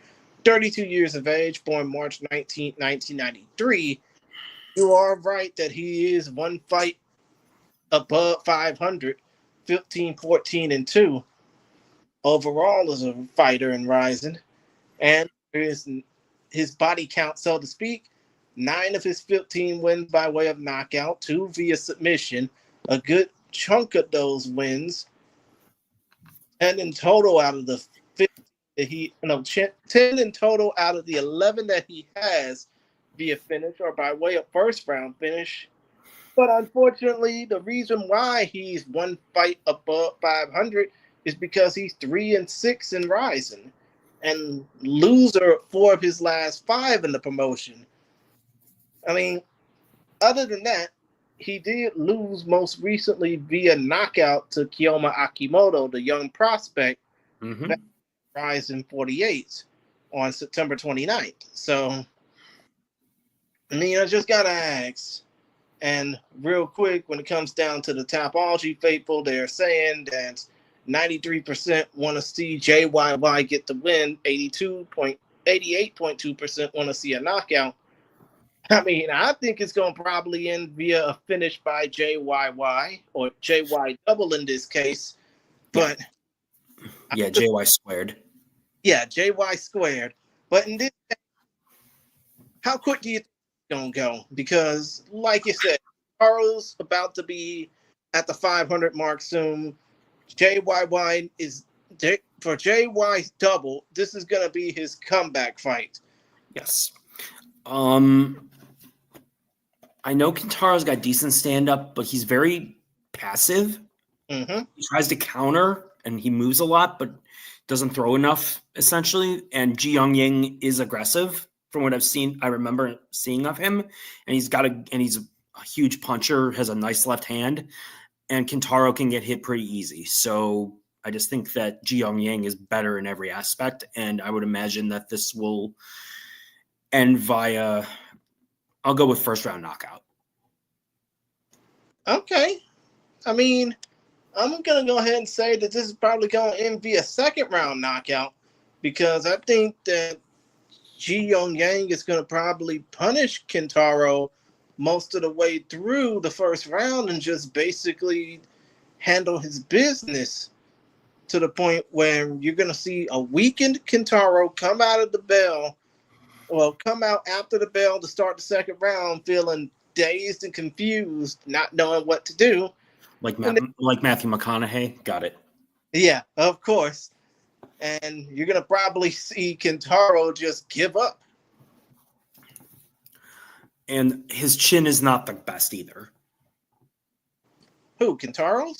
32 years of age, born March 19, 1993. You are right that he is one fight above 500, 15, 14-2 overall as a fighter in RIZIN. And his body count, so to speak, 9 of his 15 wins by way of knockout, 2 via submission. A good chunk of those wins, and in total out of the 15 that 10 in total out of the 11 that he has via finish or by way of first round finish. But unfortunately, the reason why he's one fight above 500 is because he's 3-6 in RIZIN and loser 4 of his last 5 in the promotion. I mean, other than that, he did lose most recently via knockout to Kiyoma Akimoto, the young prospect, back at RIZIN 48 on September 29th. So, I mean, I just got to ask. And real quick, when it comes down to the Tapology faithful, they're saying that 93% want to see JYY get the win, 88.2% want to see a knockout. I mean, I think it's going to probably end via a finish by JYY or JY double in this case. But yeah, JY squared. Yeah, JY squared. But in this case, how quick do you think it's going to go? Because, like you said, Carl's about to be at the 500 mark soon. JYY is for JY's double. This is going to be his comeback fight. Yes. I know Kintaro's got decent stand-up, but he's very passive. He tries to counter, and he moves a lot, but doesn't throw enough, essentially. And Ji Young Yang is aggressive, from what I've seen. I remember seeing of him, and he's a huge puncher, has a nice left hand, and Kintaro can get hit pretty easy. So I just think that Ji Young Yang is better in every aspect, and I would imagine that this will end via... I'll go with first round knockout. Okay. I mean, I'm going to go ahead and say that this is probably going to end via second round knockout because I think that Ji Young Yang is going to probably punish Kintaro most of the way through the first round and just basically handle his business to the point where you're going to see a weakened Kintaro come out of the bell. Well, come out after the bell to start the second round feeling dazed and confused, not knowing what to do. Like Matthew McConaughey? Got it. Yeah, of course. And you're going to probably see Kintaro just give up. And his chin is not the best either. Who, Kintaro's?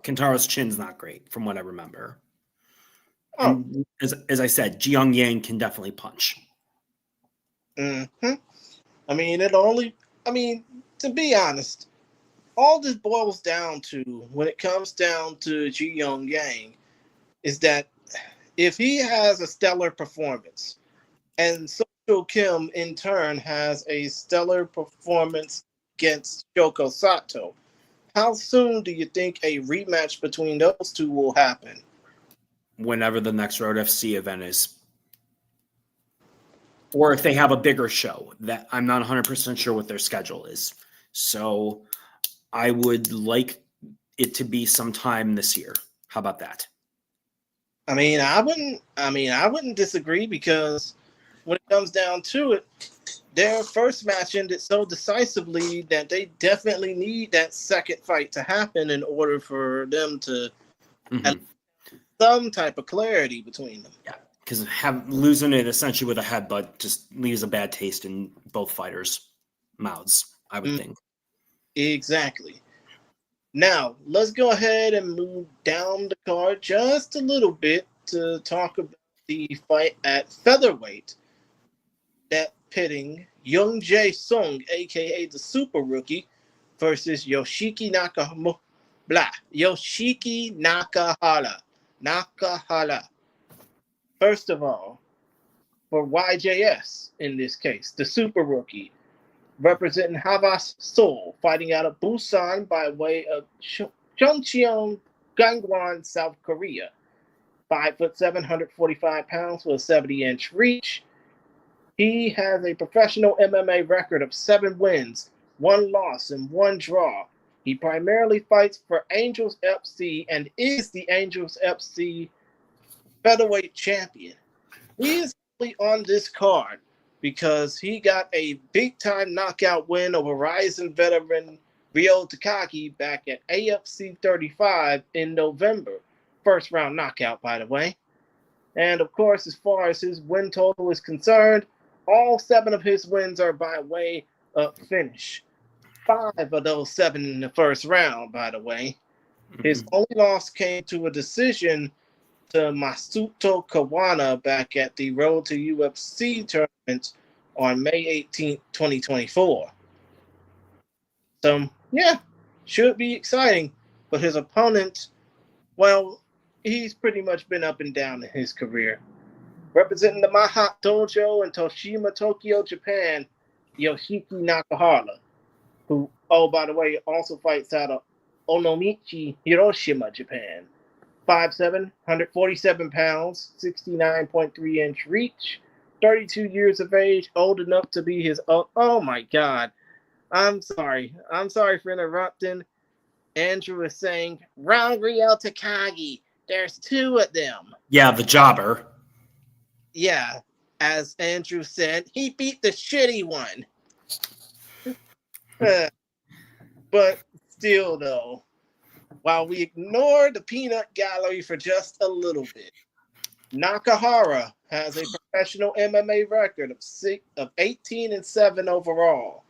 Kintaro's chin's not great, from what I remember. Oh. And as I said, Jiang Yang can definitely punch. Mm-hmm. I mean, to be honest, all this boils down to, when it comes down to Ji Young Yang, is that if he has a stellar performance, and Socho Kim in turn has a stellar performance against Shoko Sato, how soon do you think a rematch between those two will happen? Whenever the next Road FC event is. Or if they have a bigger show. That I'm not 100% sure what their schedule is. So I would like it to be sometime this year. How about that? I wouldn't disagree, because when it comes down to it, their first match ended so decisively that they definitely need that second fight to happen in order for them to have some type of clarity between them. Yeah, because losing it essentially with a headbutt just leaves a bad taste in both fighters' mouths, I would think. Exactly. Now, let's go ahead and move down the card just a little bit to talk about the fight at featherweight, that pitting Young Jae Sung, aka the Super Rookie, versus Yoshiki Nakahara. First of all, for YJS in this case, the Super Rookie, representing Havas Seoul, fighting out of Busan by way of Chungcheong, Gangwon, South Korea. 5'7", 145 pounds with a 70-inch reach. He has a professional MMA record of 7 wins, 1 loss, and 1 draw. He primarily fights for Angels FC and is the Angels FC featherweight champion. He is only on this card because he got a big-time knockout win over RIZIN veteran Ryo Takagi back at AFC 35 in November. First round knockout, by the way. And of course, as far as his win total is concerned, all 7 of his wins are by way of finish. 5 of those 7 in the first round, by the way. His only loss came to a decision to Masuto Kawana back at the Road to UFC tournament on May 18th, 2024. So, yeah, should be exciting. But his opponent, well, he's pretty much been up and down in his career. Representing the Mahat Dojo in Toshima, Tokyo, Japan, Yoshiki Nakahara, who, oh, by the way, also fights out of Onomichi, Hiroshima, Japan. 5'7", 147 pounds, 69.3-inch reach, 32 years of age, old enough to be his own. Oh, my God. I'm sorry for interrupting. Andrew is saying, wrong Ryo Takagi. There's 2 of them. Yeah, the jobber. Yeah, as Andrew said, he beat the shitty one. But still, though, while we ignore the peanut gallery for just a little bit, Nakahara has a professional MMA record of 18-7 overall.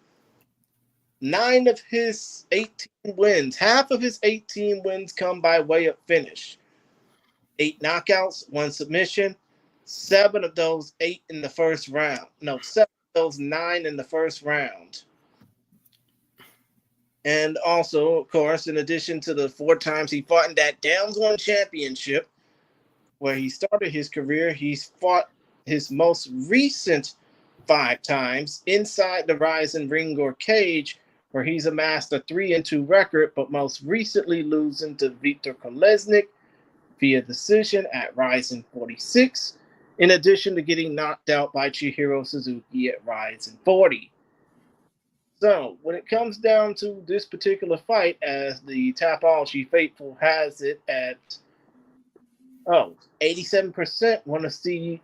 9 of his 18 wins, half of his 18 wins come by way of finish. 8 knockouts, 1 submission, 7 of those 8 in the first round. No, 7 of those 9 in the first round. And also, of course, in addition to the 4 times he fought in that Downs 1 championship, where he started his career, he's fought his most recent 5 times inside the RIZIN ring or cage, where he's amassed a 3-2 record, but most recently losing to Viktor Kolesnik via decision at RIZIN 46, in addition to getting knocked out by Chihiro Suzuki at RIZIN 40. So, when it comes down to this particular fight, as the Tapology Faithful has it at 87% want to see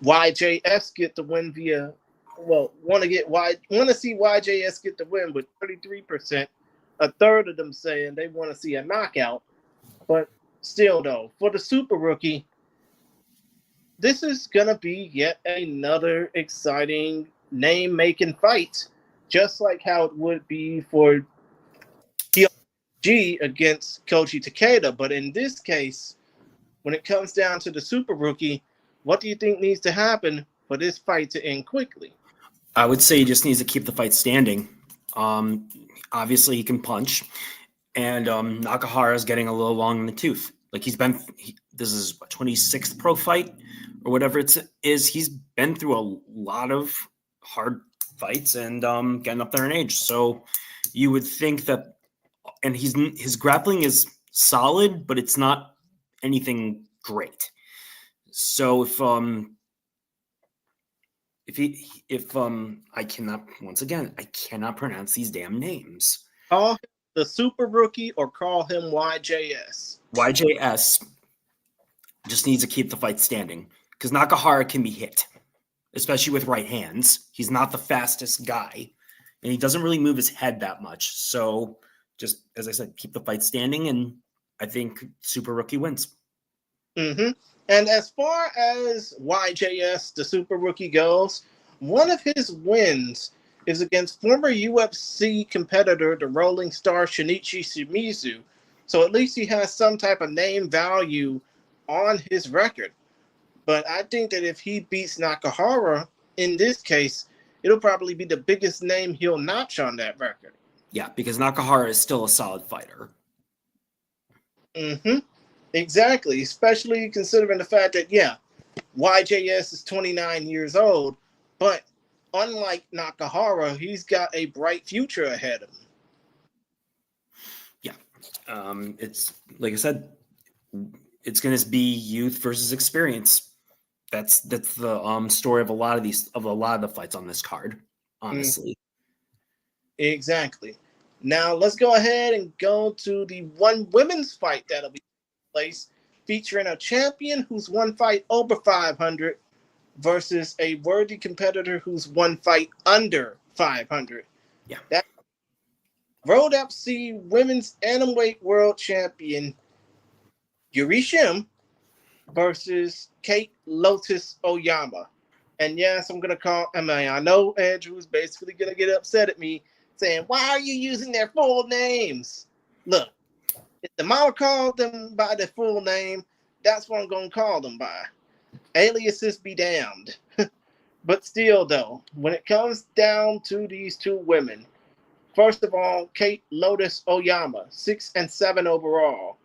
YJS get the win via, well, want to see YJS get the win with 33%. A third of them saying they want to see a knockout. But still, though, for the Super Rookie, this is going to be yet another exciting name-making fight just like how it would be for G against Koji Takeda. But in this case, when it comes down to the Super Rookie, what do you think needs to happen for this fight to end quickly? I would say he just needs to keep the fight standing. Obviously, he can punch, and Nakahara is getting a little long in the tooth. Like this is what, 26th pro fight or whatever it is. He's been through a lot of hard fights and getting up there in age. So you would think that, and his grappling is solid, but it's not anything great. So if I cannot pronounce these damn names. Call him the Super Rookie or call him YJS. YJS just needs to keep the fight standing because Nakahara can be hit, especially with right hands. He's not the fastest guy, and he doesn't really move his head that much. So just, as I said, keep the fight standing, and I think Super Rookie wins. Mm-hmm. And as far as YJS, the Super Rookie, goes, one of his wins is against former UFC competitor, the Rolling Star Shinichi Shimizu. So at least he has some type of name value on his record. But I think that if he beats Nakahara, in this case, it'll probably be the biggest name he'll notch on that record. Yeah, because Nakahara is still a solid fighter. Mm-hmm. Exactly, especially considering the fact that, YJS is 29 years old, but unlike Nakahara, he's got a bright future ahead of him. Yeah, it's like I said, it's going to be youth versus experience. That's the story of a lot of the fights on this card, honestly. Exactly. Now let's go ahead and go to the one women's fight that'll be place, featuring a champion who's one fight over 500 versus a worthy competitor who's one fight under 500. Yeah. That Road FC Women's Atomweight World Champion Yuri Shim versus Kate Lotus Oyama. And yes, I know Andrew's basically going to get upset at me saying, why are you using their full names? Look, if the mama called them by their full name, that's what I'm going to call them by. Aliases be damned. But still, though, when it comes down to these two women, first of all, Kate Lotus Oyama, 6'7" overall,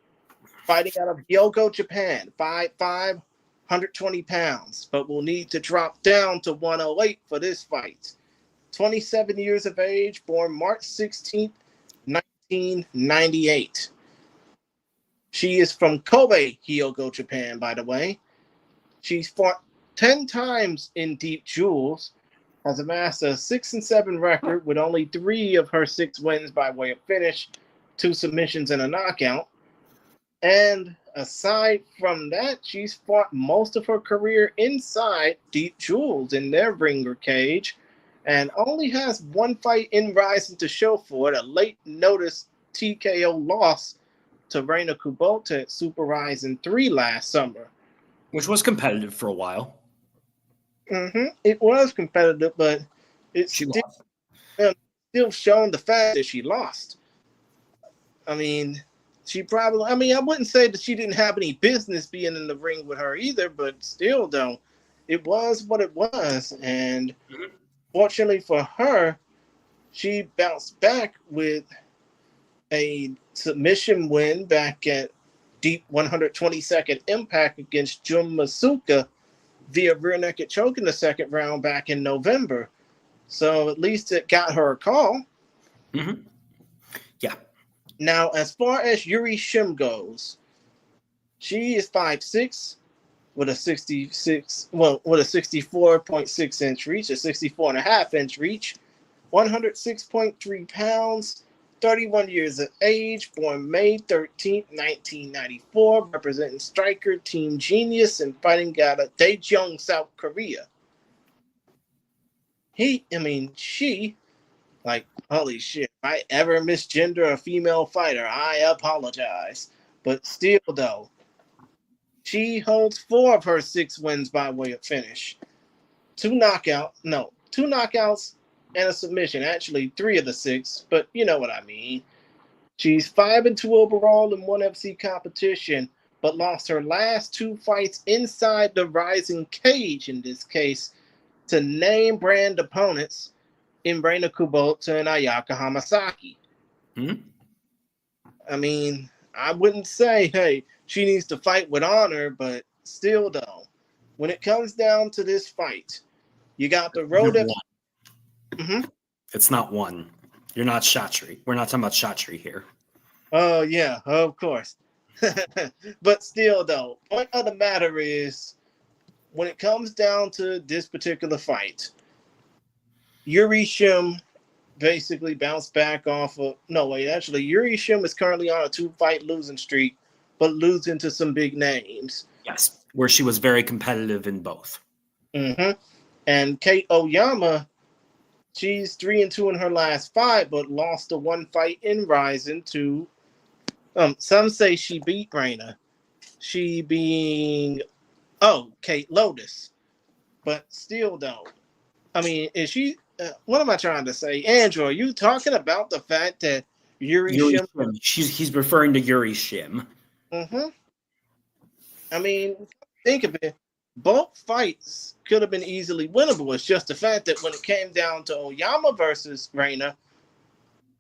fighting out of Hyogo, Japan, 5'5", 120 pounds, but will need to drop down to 108 for this fight. 27 years of age, born March 16th, 1998. She is from Kobe, Hyogo, Japan, by the way. She's fought 10 times in Deep Jewels, has amassed a 6-7 record with only 3 of her 6 wins by way of finish, 2 submissions and a knockout. And aside from that, she's fought most of her career inside Deep Jewels in their ringer cage, and only has 1 fight in RIZIN to show for it, a late notice TKO loss to Reina Kubota at Super RIZIN 3 last summer. Which was competitive for a while. Mm-hmm. It was competitive, but it's still shown the fact that she lost. I mean, I wouldn't say that she didn't have any business being in the ring with her either, but still, though, it was what it was. And fortunately for her, she bounced back with a submission win back at Deep 122nd Impact against Jun Masuka via rear naked choke in the second round back in November. So at least it got her a call. Mm-hmm. Yeah. Now, as far as Yuri Shim goes, she is 5'6", with a 64.6 inch reach, a 64.5 inch reach, 106.3 pounds, 31 years of age, born May 13th, 1994, representing striker Team Genius and fighting out of Daejeon, South Korea. She, like, holy shit, if I ever misgender a female fighter, I apologize. But still, though, she holds 4 of her 6 wins by way of finish. 2 knockouts, and a submission. Actually, 3 of the 6, but you know what I mean. She's 5-2 overall in ONE FC competition, but lost her last 2 fights inside the RIZIN cage, in this case, to name brand opponents in Reina Kubota and Ayaka Hamasaki. I mean, I wouldn't say, hey, she needs to fight with honor, but still, though, when it comes down to this fight, you got the road up. It's not one. You're not Shatri. We're not talking about Shatri here. Oh, yeah, of course. But still, though, point of the matter is, when it comes down to this particular fight, Yuri Shim basically bounced back off of... No, wait, actually, Yuri Shim is currently on a 2-fight losing streak, but losing to some big names. Yes, where she was very competitive in both. And Kate Oyama, she's 3-2 in her last 5, but lost the 1 fight in RIZIN to... some say she beat Reina. She being... Kate Lotus. But still, though, I mean, is she... what am I trying to say? Andrew, are you talking about the fact that Yuri Shim... He's referring to Yuri Shim. I mean, think of it. Both fights could have been easily winnable. It's just the fact that when it came down to Oyama versus Reina,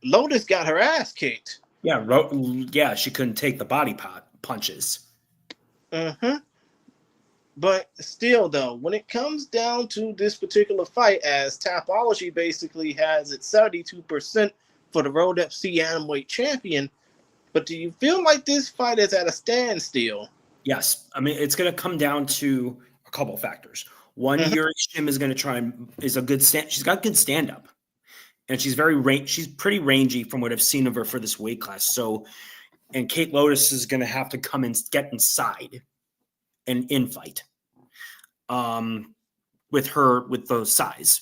Lotus got her ass kicked. Yeah, she couldn't take the body punches. But still, though, when it comes down to this particular fight, as Tapology basically has it 72% for the Road FC Atomweight champion, but do you feel like this fight is at a standstill? Yes. I mean, it's going to come down to a couple factors. One, Yuri Shim is going to try and is a good stand. She's got good stand up, and she's she's pretty rangy from what I've seen of her for this weight class. So, and Kate Lotus is going to have to come and get inside and infight, with the size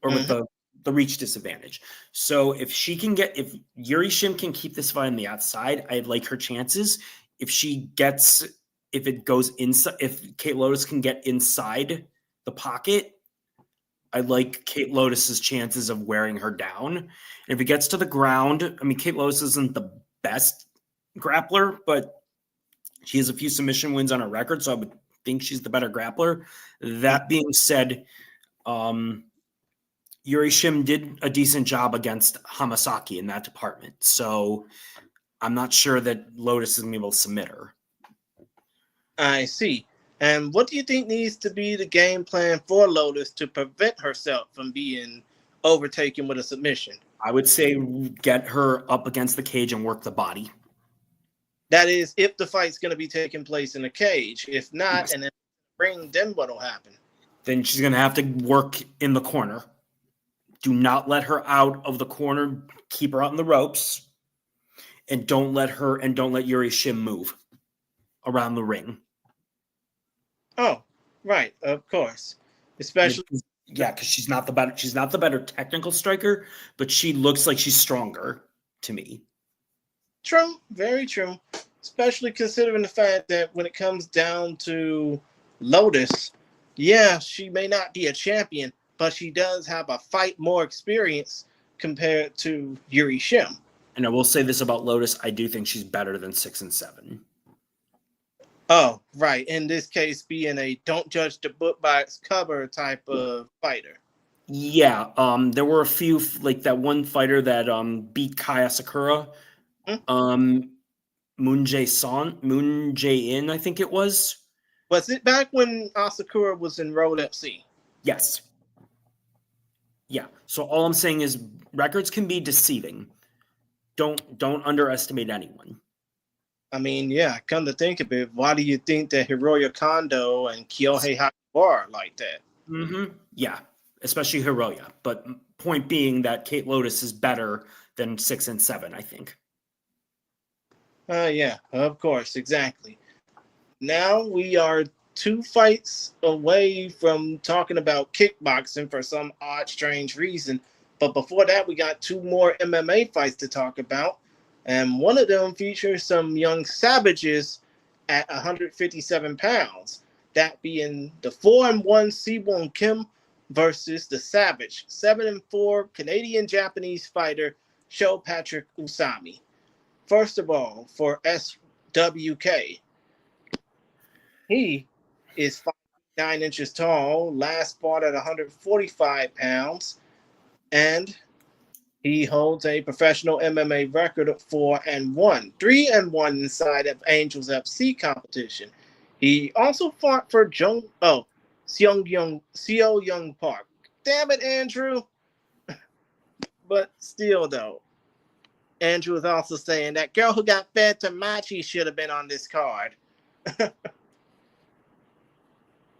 or with the reach disadvantage. So if Yuri Shim can keep this fight on the outside, I like her chances. If it goes inside, if Kate Lotus can get inside the pocket, I like Kate Lotus's chances of wearing her down. And if it gets to the ground, I mean, Kate Lotus isn't the best grappler, but she has a few submission wins on her record, so I would think she's the better grappler. That being said, Yuri Shim did a decent job against Hamasaki in that department, so I'm not sure that Lotus is going to be able to submit her. I see. And what do you think needs to be the game plan for Lotus to prevent herself from being overtaken with a submission? I would say get her up against the cage and work the body. That is, if the fight's going to be taking place in a cage. If not, and then ring, then what'll happen? Then she's going to have to work in the corner. Do not let her out of the corner. Keep her out in the ropes, and don't let Yuri Shim move around the ring. Oh, right, of course. Especially, because she's not the better technical striker, but she looks like she's stronger to me. True, very true. Especially considering the fact that when it comes down to Lotus, yeah, she may not be a champion, but she does have a fight more experience compared to Yuri Shim. And I will say this about Lotus, I do think she's better than 6 and 7. Oh, right. In this case, being a don't judge the book by its cover type of fighter. Yeah, there were a few, like that one fighter that beat Kaya Sakura, Moon Jae-in, I think it was. Was it back when Asakura was in Road FC? Yes. Yeah. So all I'm saying is records can be deceiving. Don't underestimate anyone. I mean, yeah, come to think of it, why do you think that Hiroya Kondo and Kyohei Hakuba are like that? Yeah, especially Hiroya. But point being that Kate Lotus is better than 6 and 7, I think. Yeah, of course, exactly. Now we are 2 fights away from talking about kickboxing for some odd, strange reason. But before that, we got 2 more MMA fights to talk about. And one of them features some young savages at 157 pounds. That being the 4-1 Siwon Kim versus the Savage 7-4 Canadian-Japanese fighter Sho Patrick Usami. First of all, for SWK, he is 5'9" inches tall, last fought at 145 pounds, and he holds a professional MMA record of 4-1, 3-1 inside of Angels FC competition. He also fought for Seo Young Park. Damn it, Andrew. But still, though, Andrew is also saying that girl who got fed to Machi should have been on this card.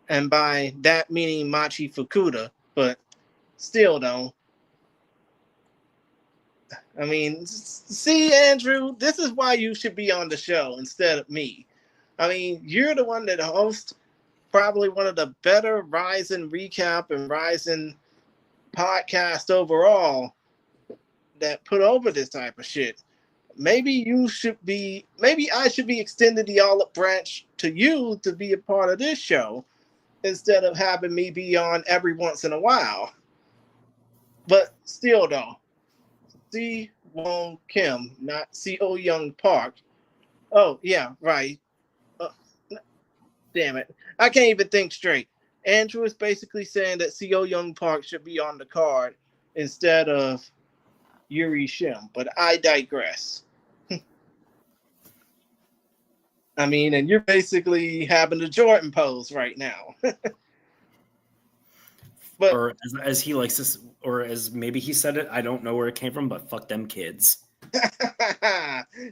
And by that meaning Machi Fukuda, but still, though. I mean, see, Andrew, this is why you should be on the show instead of me. I mean, you're the one that hosts probably one of the better RIZIN recap and RIZIN podcast overall that put over this type of shit. Maybe I should be extending the olive branch to you to be a part of this show instead of having me be on every once in a while. But still, though, C. Wong Kim, not Seo Young Park. Oh, yeah, right. Damn it. I can't even think straight. Andrew is basically saying that Seo Young Park should be on the card instead of Yuri Shim, but I digress. I mean, and you're basically having the Jordan pose right now. But, or as he likes this, or as maybe he said it, I don't know where it came from, but fuck them kids.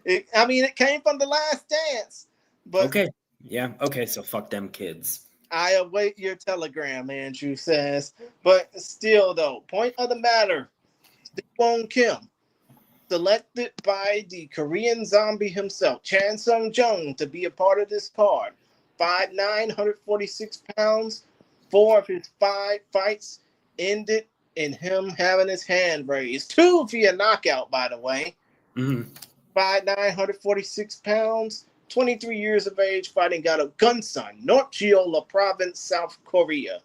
It came from The Last Dance. But okay. Yeah. Okay. So fuck them kids. I await your telegram, Andrew says. But still, though, point of the matter, Wong Kim, selected by the Korean zombie himself, Chan Sung Jung, to be a part of this card. 5'9", 146 pounds. 4 of his 5 fights ended in him having his hand raised. 2 via knockout, by the way. 5'9", 146 pounds. 23 years of age, fighting out of Gunsan, North Jeolla Province, South Korea.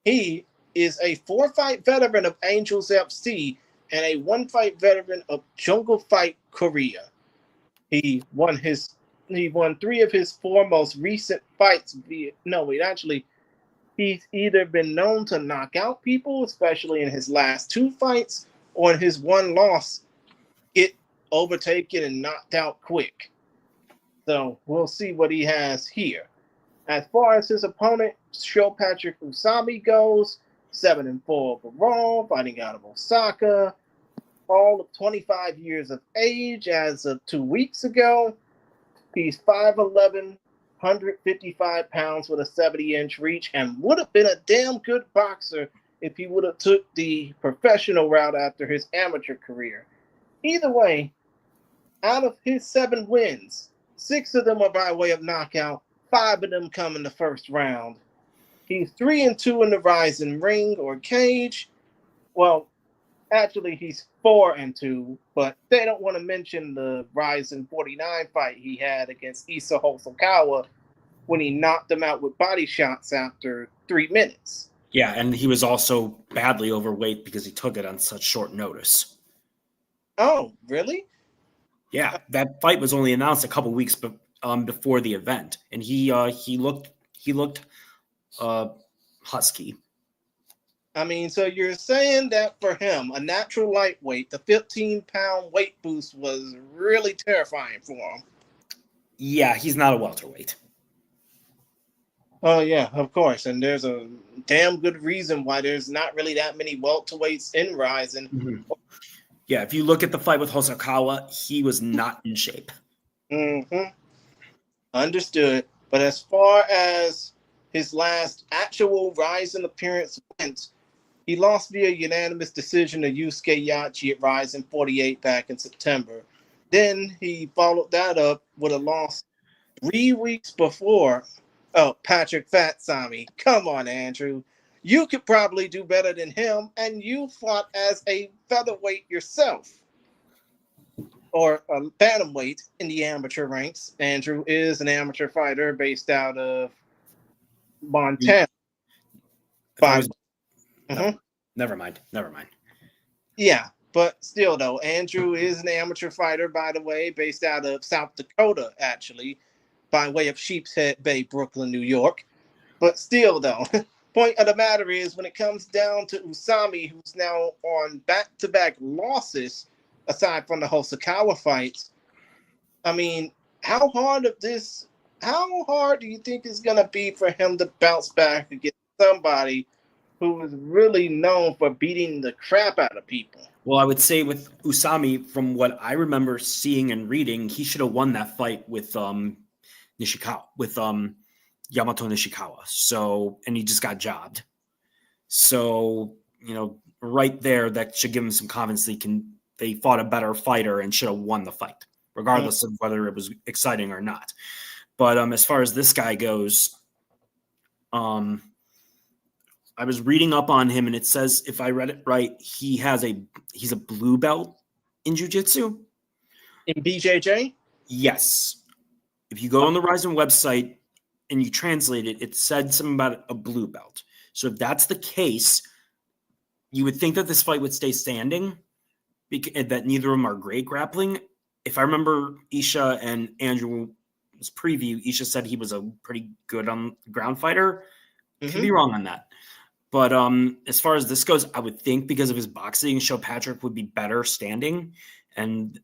He is a 4-fight veteran of Angels FC and a 1-fight veteran of Jungle Fight Korea. He won 3 of his 4 most recent fights. He's either been known to knock out people, especially in his last 2 fights, or in his 1 loss, get overtaken and knocked out quick. So we'll see what he has here. As far as his opponent, Sho Patrick Usami, goes, 7-4 overall, fighting out of Osaka, all of 25 years of age as of 2 weeks ago. He's 5'11", 155 pounds with a 70-inch reach, and would have been a damn good boxer if he would have took the professional route after his amateur career. Either way, out of his 7 wins, 6 of them are by way of knockout, 5 of them come in the first round. He's 3-2 in the RIZIN ring or cage. Well, actually, he's 4-2, but they don't want to mention the RIZIN 49 fight he had against Issa Hosokawa when he knocked him out with body shots after 3 minutes. Yeah, and he was also badly overweight because he took it on such short notice. Oh, really? Yeah, that fight was only announced a couple weeks before the event, and he looked husky. I mean, so you're saying that for him, a natural lightweight, the 15-pound weight boost was really terrifying for him. Yeah, he's not a welterweight. Oh, yeah, of course. And there's a damn good reason why there's not really that many welterweights in RIZIN. Mm-hmm. Yeah, if you look at the fight with Hosokawa, he was not in shape. Mm-hmm. Understood. But as far as his last actual RIZIN appearance went, he lost via unanimous decision to Yusuke Yachi at RIZIN 48 back in September. Then he followed that up with a loss 3 weeks before. Oh, Patrick Fatsami. Come on, Andrew. You could probably do better than him, and you fought as a featherweight yourself. Or a bantamweight in the amateur ranks. Andrew is an amateur fighter based out of Montana. Never mind. Yeah, but still, though, Andrew is an amateur fighter, by the way, based out of South Dakota, actually, by way of Sheepshead Bay, Brooklyn, New York. But still, though, point of the matter is when it comes down to Usami, who's now on back-to-back losses, aside from the Hosokawa fights, I mean, how hard do you think it's going to be for him to bounce back against somebody who is really known for beating the crap out of people? Well, I would say with Usami, from what I remember seeing and reading, he should have won that fight with Nishikawa, with Yamato Nishikawa. So, and he just got jobbed. So, right there, that should give him some confidence they fought a better fighter and should have won the fight, regardless of whether it was exciting or not. But as far as this guy goes, I was reading up on him, and it says, if I read it right, he's a blue belt in jiu-jitsu. In BJJ? Yes. If you go on the RIZIN website and you translate it, it said something about a blue belt. So if that's the case, you would think that this fight would stay standing, that neither of them are great grappling. If I remember Isha and Andrew's preview, Isha said he was a pretty good ground fighter. Could be wrong on that. But as far as this goes, I would think because of his boxing, Sho Patrick would be better standing, and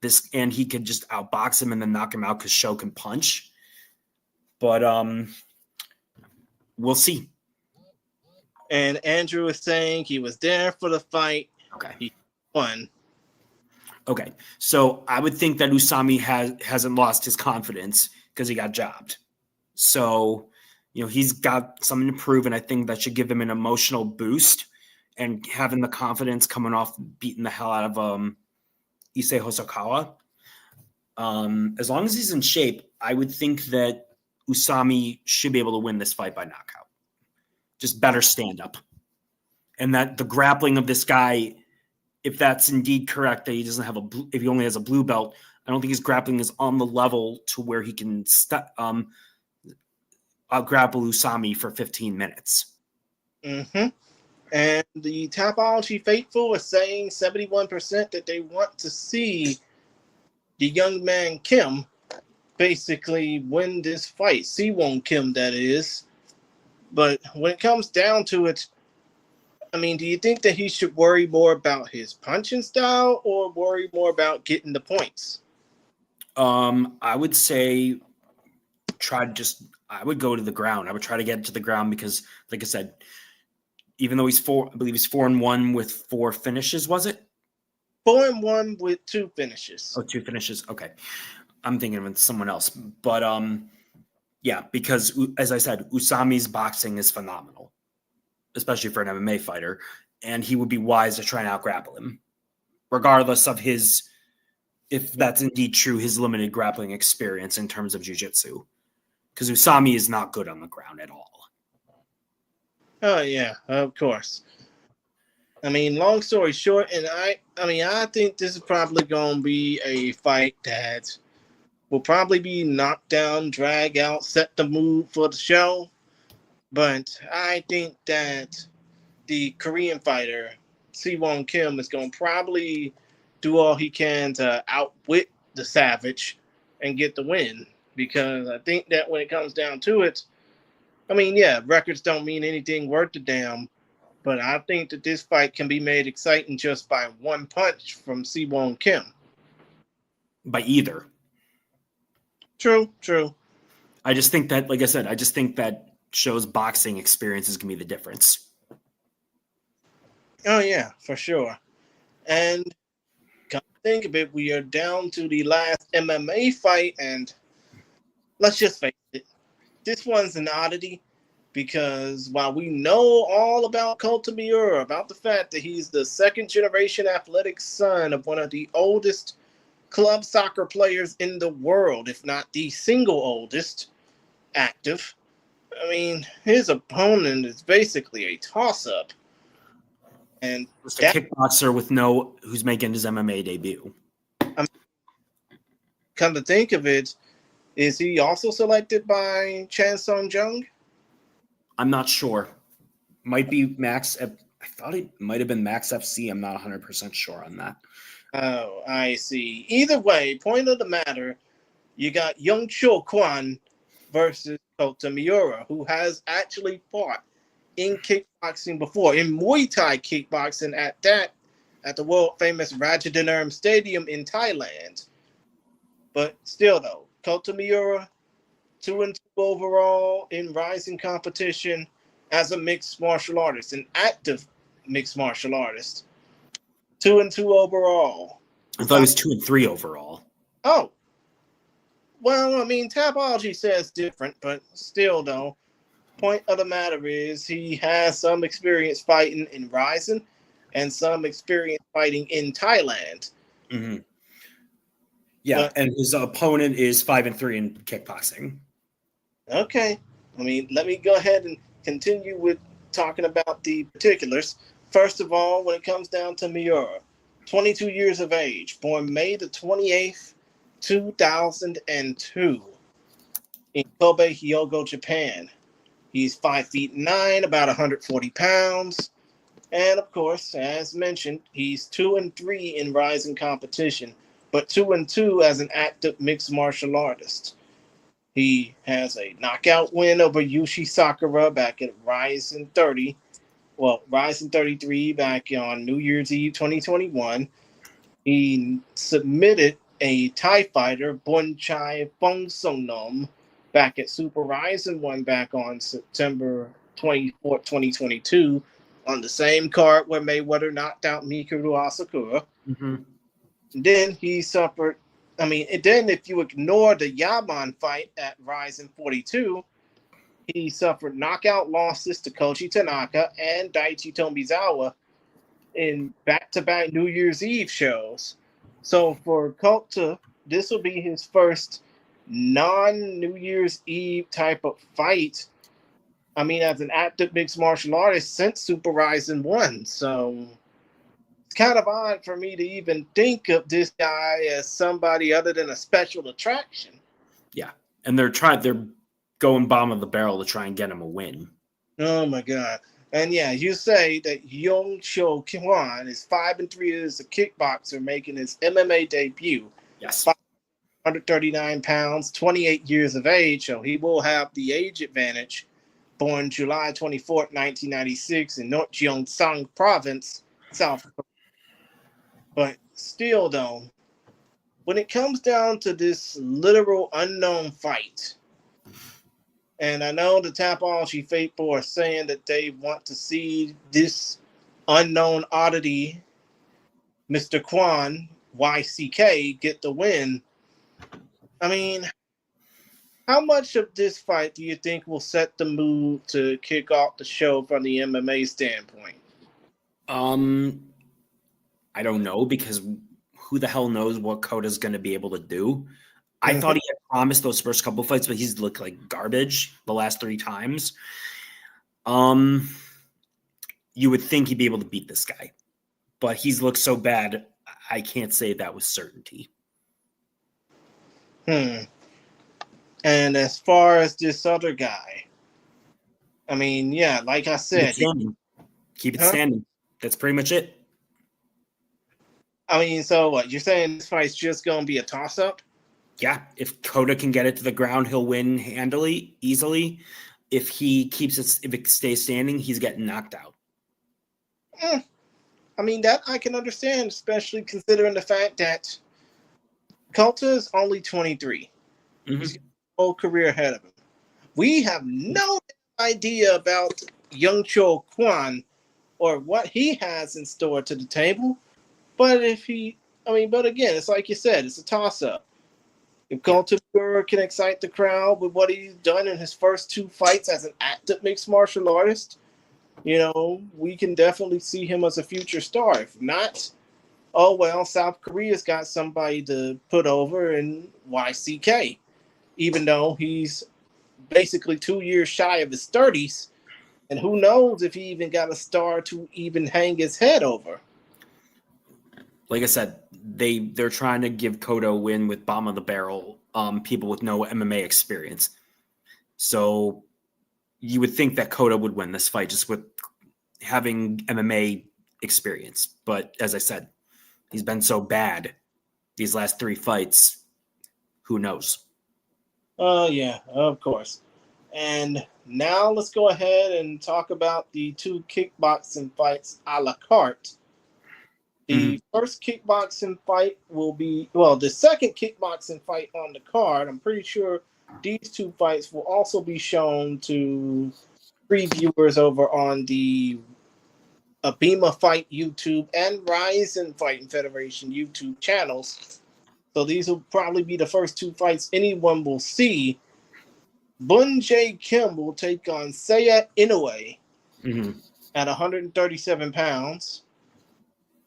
he could just outbox him and then knock him out because Sho can punch. But we'll see. And Andrew is saying he was there for the fight. Okay. He won. Okay. So I would think that Usami hasn't lost his confidence because he got jobbed. So he's got something to prove, and I think that should give him an emotional boost, and having the confidence coming off beating the hell out of Issei Hosokawa. As long as he's in shape, I would think that Usami should be able to win this fight by knockout. Just better stand-up. And that the grappling of this guy, if that's indeed correct, that he doesn't have if he only has a blue belt, I don't think his grappling is on the level to where he can grapple Usami for 15 minutes. And the Tapology faithful is saying 71% that they want to see the young man Kim basically win this fight. Siwon Kim, that is. But when it comes down to it, I mean, do you think that he should worry more about his punching style or worry more about getting the points? I would say I would go to the ground. I would try to get to the ground because, like I said, even though I believe he's 4-1 with 4 finishes, was it? 4-1 with 2 finishes. Oh, 2 finishes. Okay. I'm thinking of someone else. But yeah, because as I said, Usami's boxing is phenomenal, especially for an MMA fighter, and he would be wise to try and out-grapple him, regardless of if that's indeed true, his limited grappling experience in terms of jiu-jitsu. Because Usami is not good on the ground at all. Oh, yeah, of course. I mean, long story short, and I think this is probably going to be a fight that will probably be knocked down, drag out, set the mood for the show. But I think that the Korean fighter, Siwon Kim, is going to probably do all he can to outwit the Savage and get the win. Because I think that when it comes down to it, I mean, yeah, records don't mean anything worth a damn. But I think that this fight can be made exciting just by one punch from Siwon Kim. By either. True. I just think that, like I said, that Sho's boxing experience is going to be the difference. Oh, yeah, for sure. And come to think of it, we are down to the last MMA fight, and let's just face it, this one's an oddity. Because while we know all about Kota Miura, about the fact that he's the second-generation athletic son of one of the oldest club soccer players in the world, if not the single oldest active, I mean, his opponent is basically a toss-up. And just a kickboxer who's making his MMA debut. Come to think of it, is he also selected by Chan Sung Jung? I'm not sure. Might be Max. I thought it might have been Max FC. I'm not 100% sure on that. Oh, I see. Either way, point of the matter, you got Young Cho Kwan versus Kota Miura, who has actually fought in kickboxing before, in Muay Thai kickboxing at the world famous Rajadinurm Stadium in Thailand. But still, though, Kota Miura 2-2 overall in RIZIN competition as a mixed martial artist, an active mixed martial artist. 2-2 overall. I thought it was 2-3 overall. Oh, well, I mean, Tapology says different, but still, though, point of the matter is he has some experience fighting in RIZIN and some experience fighting in Thailand. Mm-hmm. Yeah, and his opponent is 5-3 in kickboxing. Okay. I mean, let me go ahead and continue with talking about the particulars. First of all, when it comes down to Miura, 22 years of age, born May the 28th, 2002 in Kobe, Hyogo, Japan. He's 5'9", about 140 pounds. And of course, as mentioned, he's 2-3 in RIZIN competition, but 2-2 as an active mixed martial artist. He has a knockout win over Yushi Sakura back at RIZIN 30. Well, RIZIN 33 back on New Year's Eve 2021. He submitted a Thai fighter, Bonchai Fongsongnom, back at Super RIZIN 1 back on September 24, 2022, on the same card where Mayweather knocked out Mikuru Asakura. Mm-hmm. Then he suffered, then if you ignore the Yaman fight at RIZIN 42, he suffered knockout losses to Koji Tanaka and Daichi Tomizawa in back-to-back New Year's Eve shows. So for Kota, this will be his first non-New Year's Eve type of fight. As an active mixed martial artist since Super RIZIN 1. So it's kind of odd for me to even think of this guy as somebody other than a special attraction. Yeah, and they're going bomb of the barrel to try and get him a win. Oh my God. And yeah, you say that Young Cho Kwan is 5-3 as a kickboxer making his MMA debut. Yes. 139 pounds, 28 years of age, so he will have the age advantage. Born July 24th, 1996 in North Gyeongsang Province, South Korea. But still, though, when it comes down to this literal unknown fight, and I know the Tapology Faithful are saying that they want to see this unknown oddity, Mr. Kwan, YCK, get the win. How much of this fight do you think will set the mood to kick off the show from the MMA standpoint? I don't know, because who the hell knows what Kota's going to be able to do. I thought he had promised those first couple fights, but he's looked like garbage the last 3 times. You would think he'd be able to beat this guy, but he's looked so bad, I can't say that with certainty. And as far as this other guy, like I said, keep it standing. That's pretty much it. So what? You're saying this fight's just going to be a toss-up? Yeah, if Kota can get it to the ground, he'll win handily, easily. If it stays standing, he's getting knocked out. That I can understand, especially considering the fact that Kota is only 23. Mm-hmm. He's got a whole career ahead of him. We have no idea about Young Cho Kwan or what he has in store to the table. But but again, it's like you said, it's a toss-up. If Kota Miura can excite the crowd with what he's done in his first 2 fights as an active mixed martial artist, we can definitely see him as a future star. If not, oh well, South Korea's got somebody to put over in YCK, even though he's basically 2 years shy of his 30s, and who knows if he even got a star to even hang his head over. Like I said, they're trying to give Kota a win with bomb of the barrel, people with no MMA experience. So you would think that Kota would win this fight just with having MMA experience. But as I said, he's been so bad these last 3 fights. Who knows? Yeah, of course. And now let's go ahead and talk about the 2 kickboxing fights a la carte. The first kickboxing fight will be, well, the second kickboxing fight on the card. I'm pretty sure these 2 fights will also be shown to previewers over on the Abima Fight YouTube and RIZIN Fighting Federation YouTube channels. So these will probably be the first 2 fights anyone will see. Bunjae Kim will take on Seiya Inoue at 137 pounds.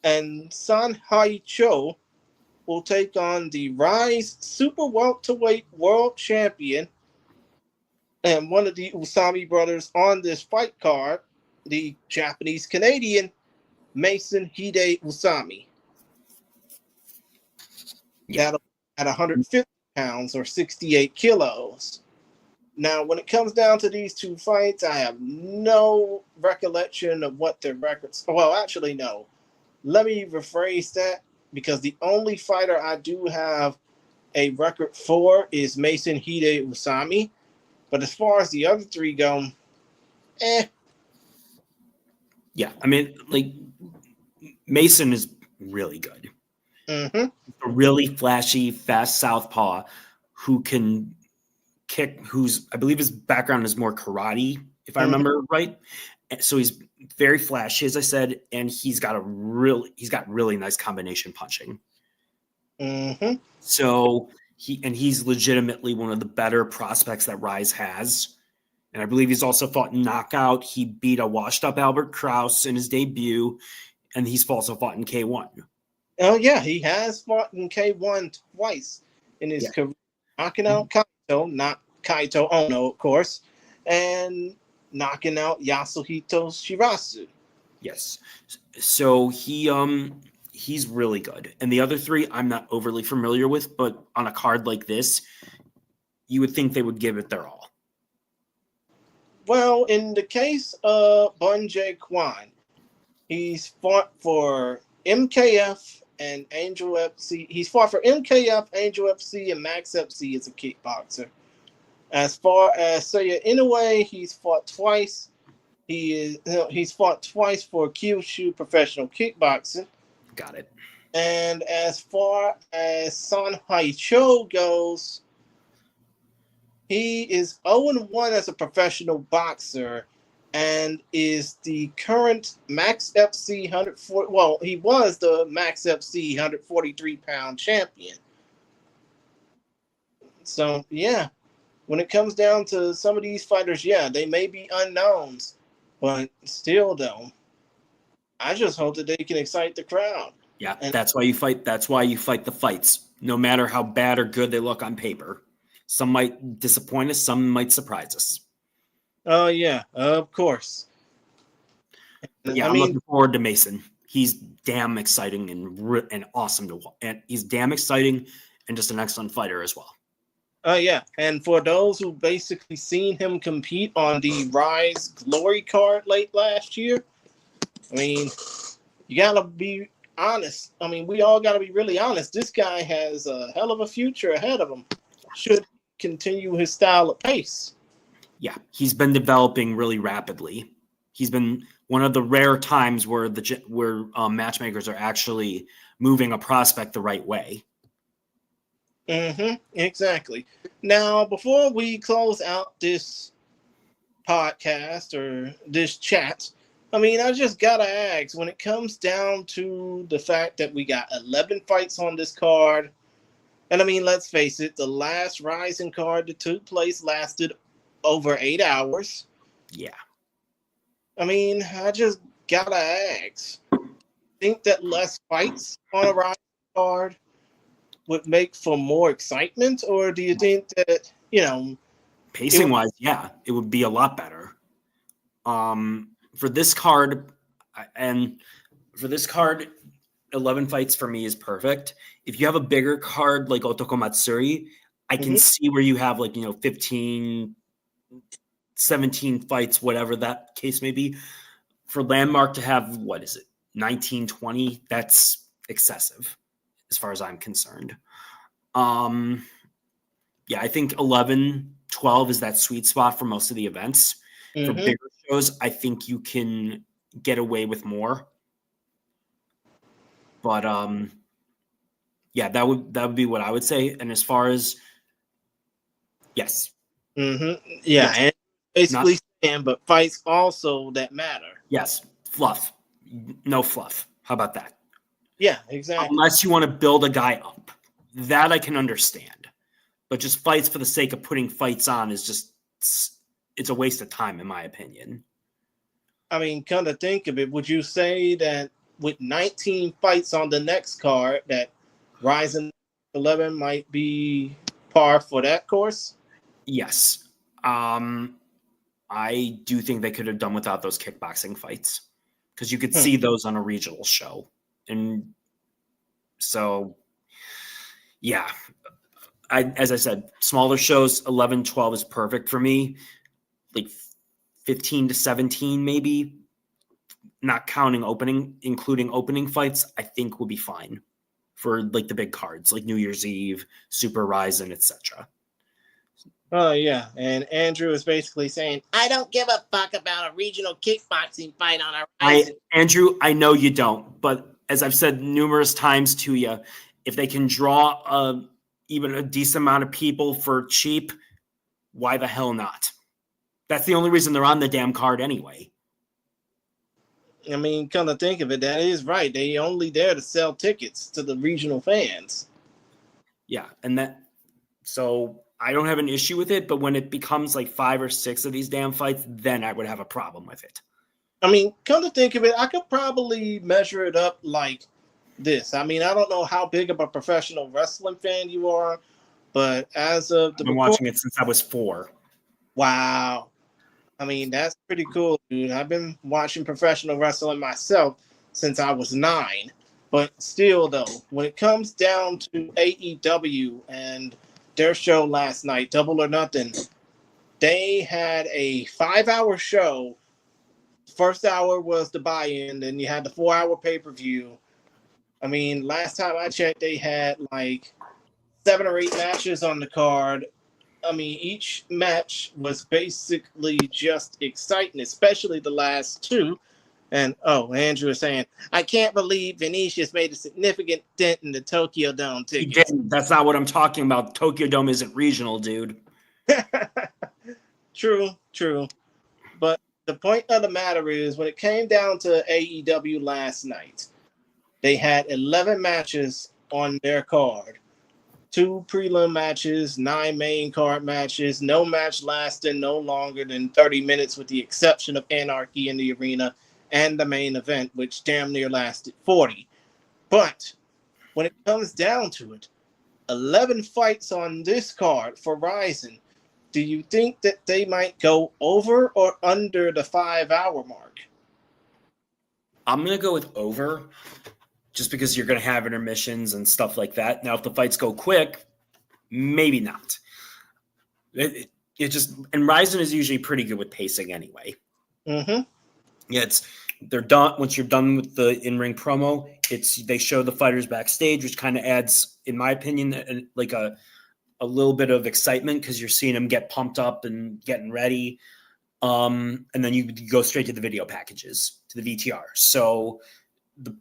And Meison Hide Sho will take on the Rise Super Welterweight World Champion and one of the Usami brothers on this fight card, the Japanese-Canadian Meison Hide Usami. Yeah. At 150 pounds or 68 kilos. Now, when it comes down to these 2 fights, I have no recollection of what their records... Well, actually, no. Let me rephrase that, because the only fighter I do have a record for is Meison Hide Usami. But as far as the other 3 go, Yeah, I mean, like, Meison is really good. A really flashy, fast southpaw who can kick, I believe his background is more karate, if I remember right. So he's very flashy, as I said, and he's got really nice combination punching. So he's legitimately one of the better prospects that Rise has. And I believe he's also fought knockout. He beat a washed up Albert Kraus in his debut, and he's also fought in K1. Oh yeah, he has fought in K1 twice in his career, knocking out Kaito, not Kaito Ono, of course, and knocking out Yasuhito Shirasu. Yes. So he's really good. And the other 3 I'm not overly familiar with, but on a card like this, you would think they would give it their all. Well, in the case of Bunjae Kwan, he's fought for MKF and Angel FC. He's fought for MKF, Angel FC, and Max FC as a kickboxer. As far as Seiya Inoue, he's fought twice. He's fought twice for Kyushu Professional Kickboxing. Got it. And as far as Meison Hide Sho goes, he is 0-1 as a professional boxer and is the current Max FC 140. Well, he was the Max FC 143-pound champion. So, yeah. When it comes down to some of these fighters, yeah, they may be unknowns, but still, though, I just hope that they can excite the crowd. Yeah, and that's why you fight. That's why you fight the fights, no matter how bad or good they look on paper. Some might disappoint us, some might surprise us. Oh yeah, of course. But yeah, I'm looking forward to Meison. He's damn exciting and awesome to watch, and he's damn exciting and just an excellent fighter as well. Yeah, and for those who basically seen him compete on the Rise Glory card late last year, I mean, you gotta be honest. I mean, we all gotta be really honest. This guy has a hell of a future ahead of him. Should continue his style of pace. Yeah, he's been developing really rapidly. He's been one of the rare times where matchmakers are actually moving a prospect the right way. Exactly. Now, before we close out this podcast or this chat, I mean, I just gotta ask, when it comes down to the fact that we got 11 fights on this card, and I mean, let's face it, the last RIZIN card that took place lasted over 8 hours. Yeah. I mean, I just gotta ask, think that less fights on a RIZIN card would make for more excitement, or do you think that, pacing wise, yeah, it would be a lot better. For this card, 11 fights for me is perfect. If you have a bigger card like Otoko Matsuri, I can see where you have 15, 17 fights, whatever that case may be. for Landmark to have, what is it, 19, 20, that's excessive as far as I'm concerned. Yeah, I think 11, 12 is that sweet spot for most of the events. For bigger shows, I think you can get away with more. But yeah, that would be what I would say. And as far as yes. Yeah, yes. and basically saying, but fights also that matter. Yes, fluff. No fluff. How about that? Yeah, exactly. Unless you want to build a guy up. That I can understand. But just fights for the sake of putting fights on is just, it's a waste of time, in my opinion. I mean, come to think of it, would you say that with 19 fights on the next card, that RIZIN 11 might be par for that course? Yes. I do think they could have done without those kickboxing fights because you could see those on a regional show. And so, yeah. As I said, smaller shows, 11, 12 is perfect for me. Like 15 to 17, maybe, not counting including opening fights, I think will be fine for like the big cards, like New Year's Eve, Super RIZIN, etc. Oh, yeah. And Andrew is basically saying, I don't give a fuck about a regional kickboxing fight on our RIZIN. Andrew, I know you don't, but as I've said numerous times to you, if they can draw even a decent amount of people for cheap, why the hell not? That's the only reason they're on the damn card anyway. I mean, come to think of it, that is right. They only there to sell tickets to the regional fans. Yeah, so I don't have an issue with it, but when it becomes like 5 or 6 of these damn fights, then I would have a problem with it. I mean, come to think of it, I could probably measure it up like this. I mean, I don't know how big of a professional wrestling fan you are, but as of I've been watching it since I was 4. Wow. I mean, that's pretty cool, dude. I've been watching professional wrestling myself since I was 9. But still, though, when it comes down to AEW and their show last night, Double or Nothing, they had a 5-hour show. First hour was the buy-in, then you had the 4-hour pay-per-view. I mean, last time I checked, they had like 7 or 8 matches on the card. I mean, each match was basically just exciting, especially the last 2. And, Andrew is saying, I can't believe Vinicius made a significant dent in the Tokyo Dome tickets. He didn't. That's not what I'm talking about. Tokyo Dome isn't regional, dude. True. But the point of the matter is, when it came down to AEW last night, they had 11 matches on their card. 2 prelim matches, 9 main card matches, no match lasting no longer than 30 minutes with the exception of Anarchy in the Arena and the main event, which damn near lasted 40. But when it comes down to it, 11 fights on this card for RIZIN. Do you think that they might go over or under the 5-hour mark? I'm going to go with over, just because you're going to have intermissions and stuff like that. Now, if the fights go quick, maybe not. It just, and RIZIN is usually pretty good with pacing anyway. Mm-hmm. Yeah, they're done. Once you're done with the in-ring promo, they show the fighters backstage, which kind of adds, in my opinion, like a little bit of excitement because you're seeing them get pumped up and getting ready. And then you go straight to the video packages, to the VTR. So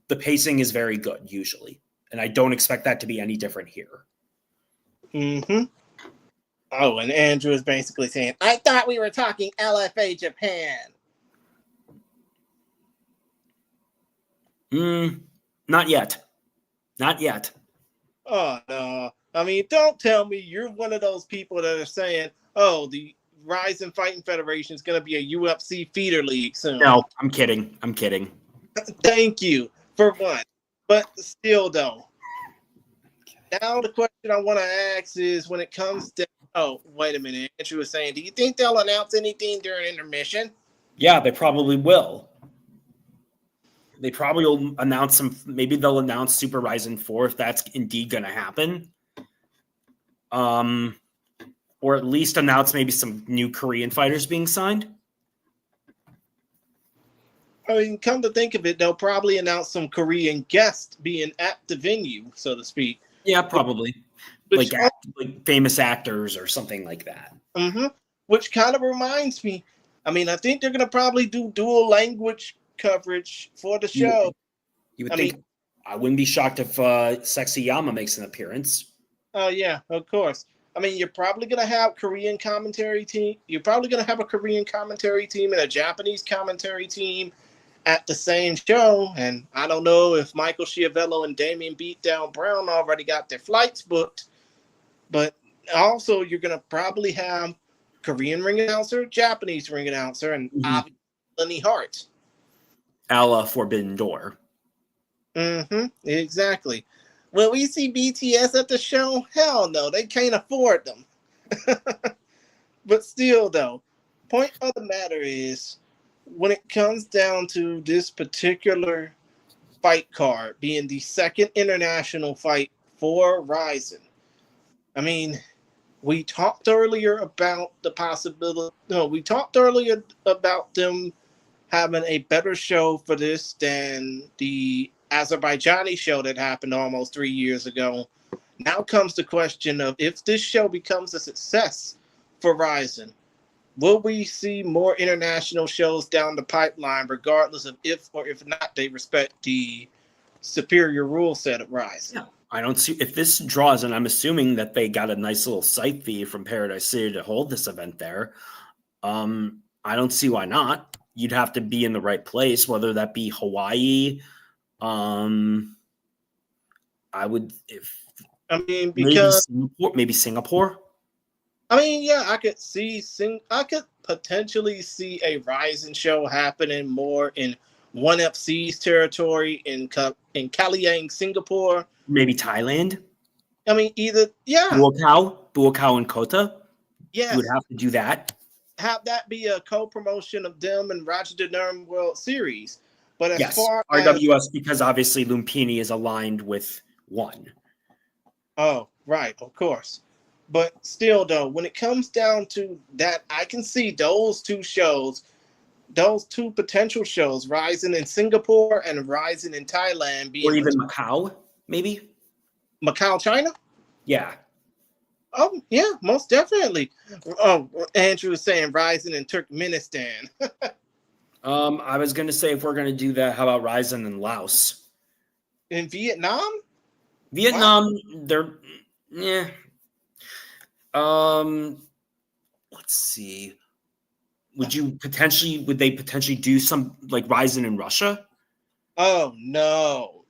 the pacing is very good usually. And I don't expect that to be any different here. Mm-hmm. Oh, and Andrew is basically saying, I thought we were talking LFA Japan. Not yet. Not yet. Oh, no. I mean, don't tell me you're one of those people that are saying, oh, the RIZIN Fighting Federation is going to be a UFC feeder league soon. No, I'm kidding. Thank you for one. But still, though. Now the question I want to ask is, when it comes to... Oh, wait a minute. Andrew was saying, do you think they'll announce anything during intermission? Yeah, they probably will. They probably will announce some. Maybe they'll announce Super RIZIN 4 if that's indeed going to happen. Or at least announce maybe some new Korean fighters being signed. I mean, come to think of it, they'll probably announce some Korean guests being at the venue, so to speak. Yeah, probably. Which, Like famous actors or something like that. Which kind of reminds me, I mean, I think they're going to probably do dual language coverage for the show. You would think. I wouldn't be shocked if Sexy Yama makes an appearance. Oh, yeah, of course. I mean, you're probably going to have Korean commentary team. You're probably going to have a Korean commentary team and a Japanese commentary team at the same show. And I don't know if Michael Schiavello and Damian Beatdown Brown already got their flights booked. But also, you're going to probably have Korean ring announcer, Japanese ring announcer, and obviously Lenny Hart. A la Forbidden Door. Exactly. Will we see BTS at the show? Hell no, they can't afford them. But still, though, point of the matter is, when it comes down to this particular fight card being the second international fight for RIZIN, I mean, we talked earlier about the possibility. No, we talked earlier about them having a better show for this than the Azerbaijani show that happened almost 3 years ago. Now comes the question of, if this show becomes a success for RIZIN, will we see more international shows down the pipeline, regardless of if or if not they respect the superior rule set of RIZIN? Yeah. I don't see if this draws, and I'm assuming that they got a nice little site fee from Paradise City to hold this event there. I don't see why not. You'd have to be in the right place, whether that be Hawaii. I would, because maybe Singapore. I mean, yeah, I could potentially see a RIZIN show happening more in ONE FC's territory in Kaliang, Singapore. Maybe Thailand. I mean, Buakau and Kota. Yeah, you would have to do that. Have that be a co-promotion of them and Roger de Nurm World Series. But as far RWS, because obviously Lumpini is aligned with ONE. Oh, right, of course. But still, though, when it comes down to that, I can see those two shows, those two potential shows, RIZIN in Singapore and RIZIN in Thailand, being, or even Macau, maybe Macau, China. Yeah. Oh, yeah, most definitely. Oh, Andrew was saying RIZIN in Turkmenistan. I was going to say, if we're going to do that, how about RIZIN in Laos? In Vietnam? Vietnam, they're, yeah. Let's see. Would they potentially do some like RIZIN in Russia? Oh, no,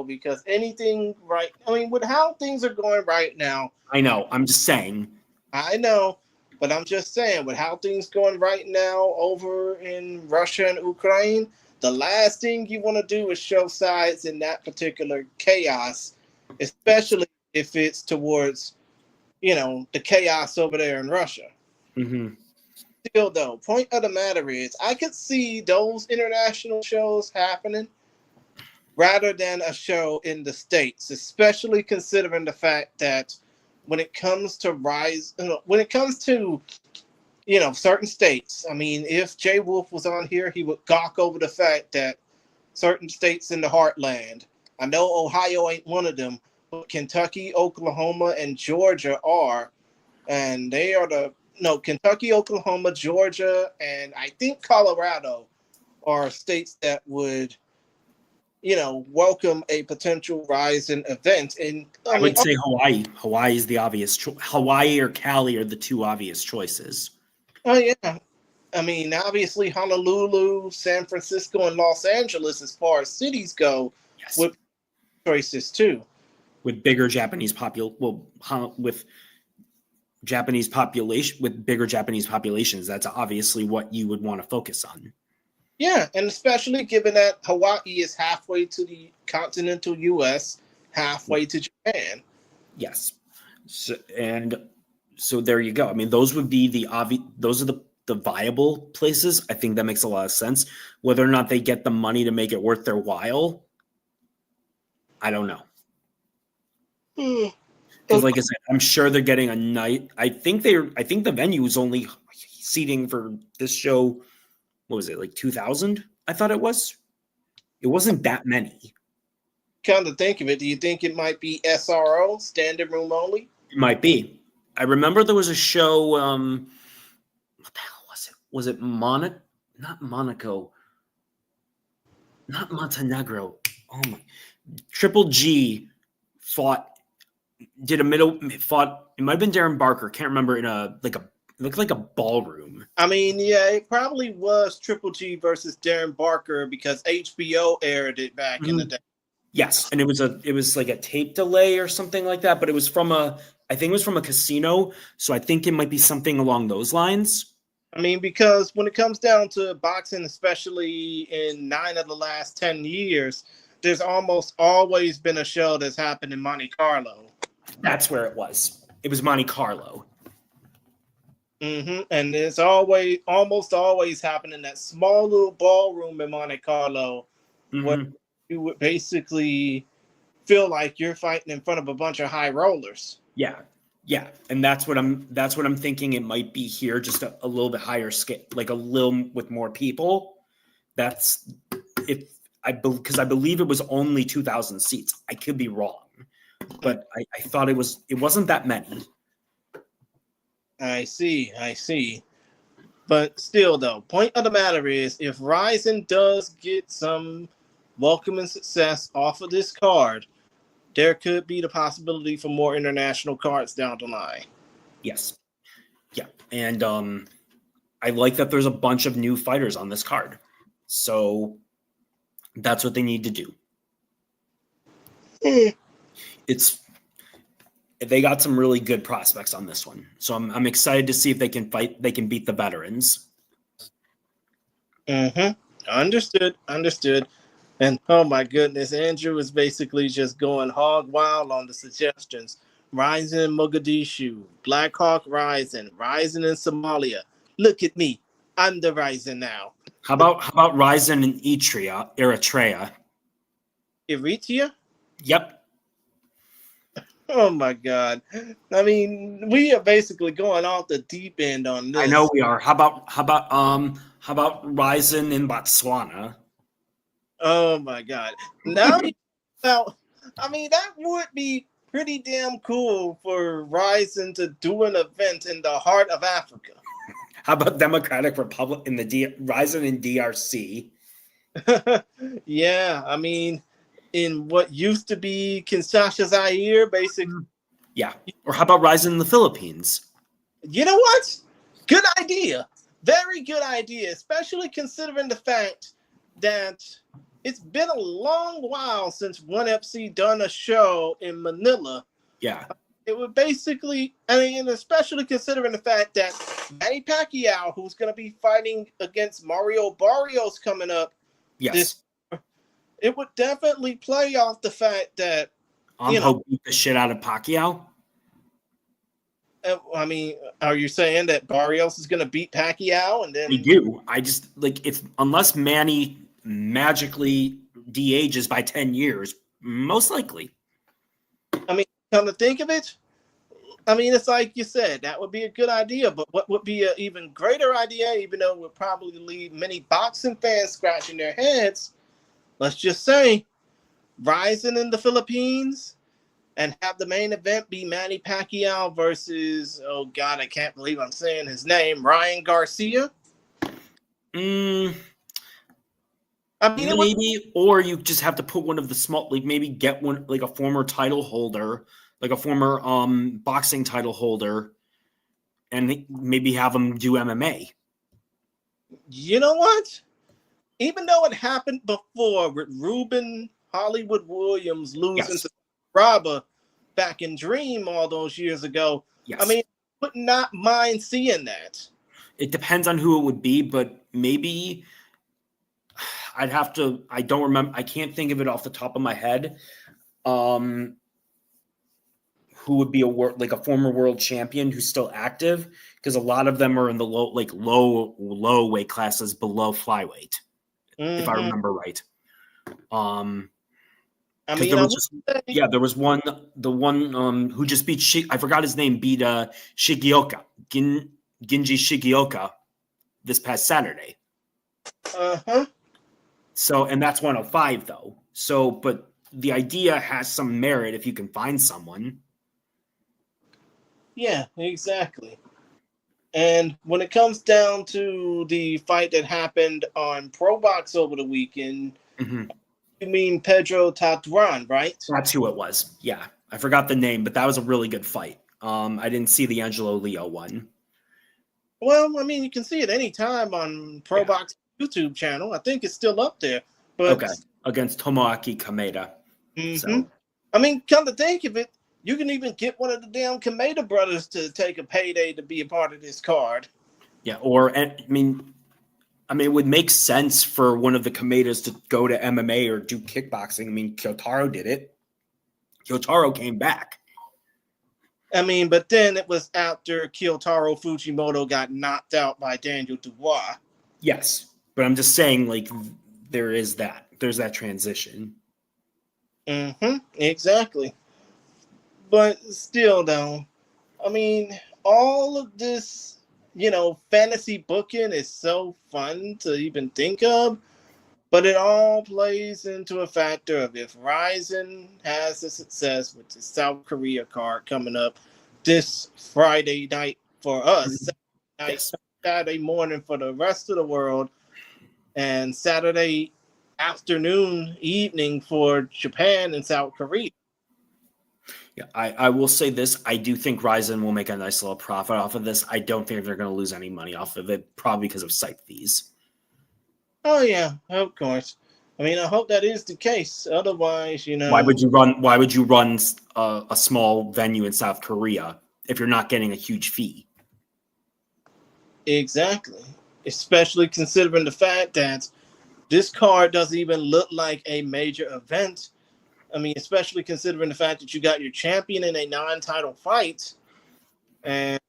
because anything right, I mean, with how things are going right now. I know, I'm just saying. I know, but I'm just saying, with how things going right now over in Russia and Ukraine, the last thing you want to do is show sides in that particular chaos, especially if it's towards, the chaos over there in Russia. Still, though, point of the matter is, I could see those international shows happening rather than a show in the States, especially considering the fact that when it comes to certain states, I mean, if Jay Wolf was on here, he would gawk over the fact that certain states in the heartland, I know Ohio ain't one of them, but Kentucky, Oklahoma, and Georgia are, and they are Kentucky, Oklahoma, Georgia, and I think Colorado are states that would, welcome a potential RIZIN event. And I would say Hawaii. Hawaii is the obvious Hawaii or Cali are the two obvious choices. Oh, yeah. I mean, obviously Honolulu, San Francisco, and Los Angeles, as far as cities go, with choices too. With bigger Japanese with Japanese population, with bigger Japanese populations, that's obviously what you would want to focus on. Yeah, and especially given that Hawaii is halfway to the continental U.S., halfway to Japan. Yes. So there you go. I mean, those would be those are the viable places. I think that makes a lot of sense. Whether or not they get the money to make it worth their while, I don't know. Because, like I said, I'm sure they're getting a night. I think the venue is only seating for this show what was it, like 2,000? I thought it was. It wasn't that many. Come to think of it, do you think it might be SRO, standard room only? It might be. I remember there was a show. What the hell was it? Was it not Monaco? Not Montenegro. Oh my! Triple G fought. It might have been Darren Barker. Can't remember. It looked like a ballroom. I mean, yeah, it probably was Triple G versus Darren Barker because HBO aired it back in the day. Yes, and it was like a tape delay or something like that, but it was I think it was from a casino, so I think it might be something along those lines. I mean, because when it comes down to boxing, especially in 9 of the last 10 years, there's almost always been a show that's happened in Monte Carlo. That's where it was. It was Monte Carlo. Mm-hmm. And it's almost always happened in that small little ballroom in Monte Carlo, where you would basically feel like you're fighting in front of a bunch of high rollers. Yeah, and that's what I'm thinking. It might be here, just a little bit higher scale, like a little with more people. That's because I believe it was only 2,000 seats. I could be wrong, but I thought it wasn't that many. I see. But still, though, point of the matter is, if RIZIN does get some welcoming success off of this card, there could be the possibility for more international cards down the line. Yes. Yeah. And I like that there's a bunch of new fighters on this card. So that's what they need to do. They got some really good prospects on this one. So I'm excited to see if they can beat the veterans. Understood. And oh my goodness, Andrew is basically just going hog wild on the suggestions. RIZIN in Mogadishu, Black Hawk RIZIN in Somalia. Look at me. I'm the RIZIN now. How about RIZIN in Eritrea? Eritrea? Yep. Oh my God. I mean, we are basically going off the deep end on this. I know we are. How about RIZIN in Botswana? Oh my God. Now, I mean, that would be pretty damn cool for RIZIN to do an event in the heart of Africa. How about Democratic Republic in RIZIN in DRC? Yeah, I mean, in what used to be Kinshasa, Zaire, basically. Yeah. Or how about RIZIN in the Philippines? You know what? Good idea. Very good idea, especially considering the fact that it's been a long while since ONE FC done a show in Manila. Yeah. It would basically, I mean, especially considering the fact that Manny Pacquiao, who's going to be fighting against Mario Barrios coming up, yes, it would definitely play off the fact that Ampo beat the shit out of Pacquiao. I mean, are you saying that Barrios is going to beat Pacquiao and then? We do. I just unless Manny magically de-ages by 10 years, most likely. I mean, come to think of it, I mean, it's like you said, that would be a good idea. But what would be an even greater idea, even though it would probably leave many boxing fans scratching their heads, let's just say RIZIN in the Philippines and have the main event be Manny Pacquiao versus, oh God, I can't believe I'm saying his name, Ryan Garcia. I mean, maybe, or you just have to put one of the small, like maybe get one, like a former title holder, like a former boxing title holder, and maybe have them do MMA. You know what? Even though it happened before with Ruben Hollywood Williams losing to Raba back in Dream all those years ago, I mean, I would not mind seeing that. It depends on who it would be, but maybe I don't remember. I can't think of it off the top of my head. Who would be a former world champion who's still active? Because a lot of them are in the low weight classes below flyweight, if I remember right. I mean, there was one who just beat I forgot his name, beat Shigioka, Ginji Shigioka this past Saturday. Uh-huh. So, and that's 105 though. So, but the idea has some merit if you can find someone. Yeah, exactly. And when it comes down to the fight that happened on Pro Box over the weekend, you mean Pedro Tatuan, right? That's who it was. Yeah. I forgot the name, but that was a really good fight. I didn't see the Angelo Leo one. Well, I mean, you can see it anytime on Pro Box YouTube channel. I think it's still up there. But okay, against Tomoaki Kameda. So, I mean, come to think of it, you can even get one of the damn Kameda brothers to take a payday to be a part of this card. Yeah, or I mean, it would make sense for one of the Kamedas to go to MMA or do kickboxing. I mean, Kyotaro did it. Kyotaro came back. I mean, but then it was after Kyotaro Fujimoto got knocked out by Daniel Dubois. Yes, but I'm just saying, like, there's that transition. Exactly. But still, though, I mean, all of this, fantasy booking is so fun to even think of, but it all plays into a factor of if RIZIN has a success with the South Korea card coming up this Friday night for us, Saturday morning for the rest of the world, and Saturday afternoon, evening for Japan and South Korea. Yeah, I will say this. I do think RIZIN will make a nice little profit off of this. I don't think they're going to lose any money off of it, probably because of site fees. Oh, yeah, of course. I mean, I hope that is the case. Otherwise, Why would you run a small venue in South Korea if you're not getting a huge fee? Exactly. Especially considering the fact that this card doesn't even look like a major event. I mean, especially considering the fact that you got your champion in a non-title fight. And,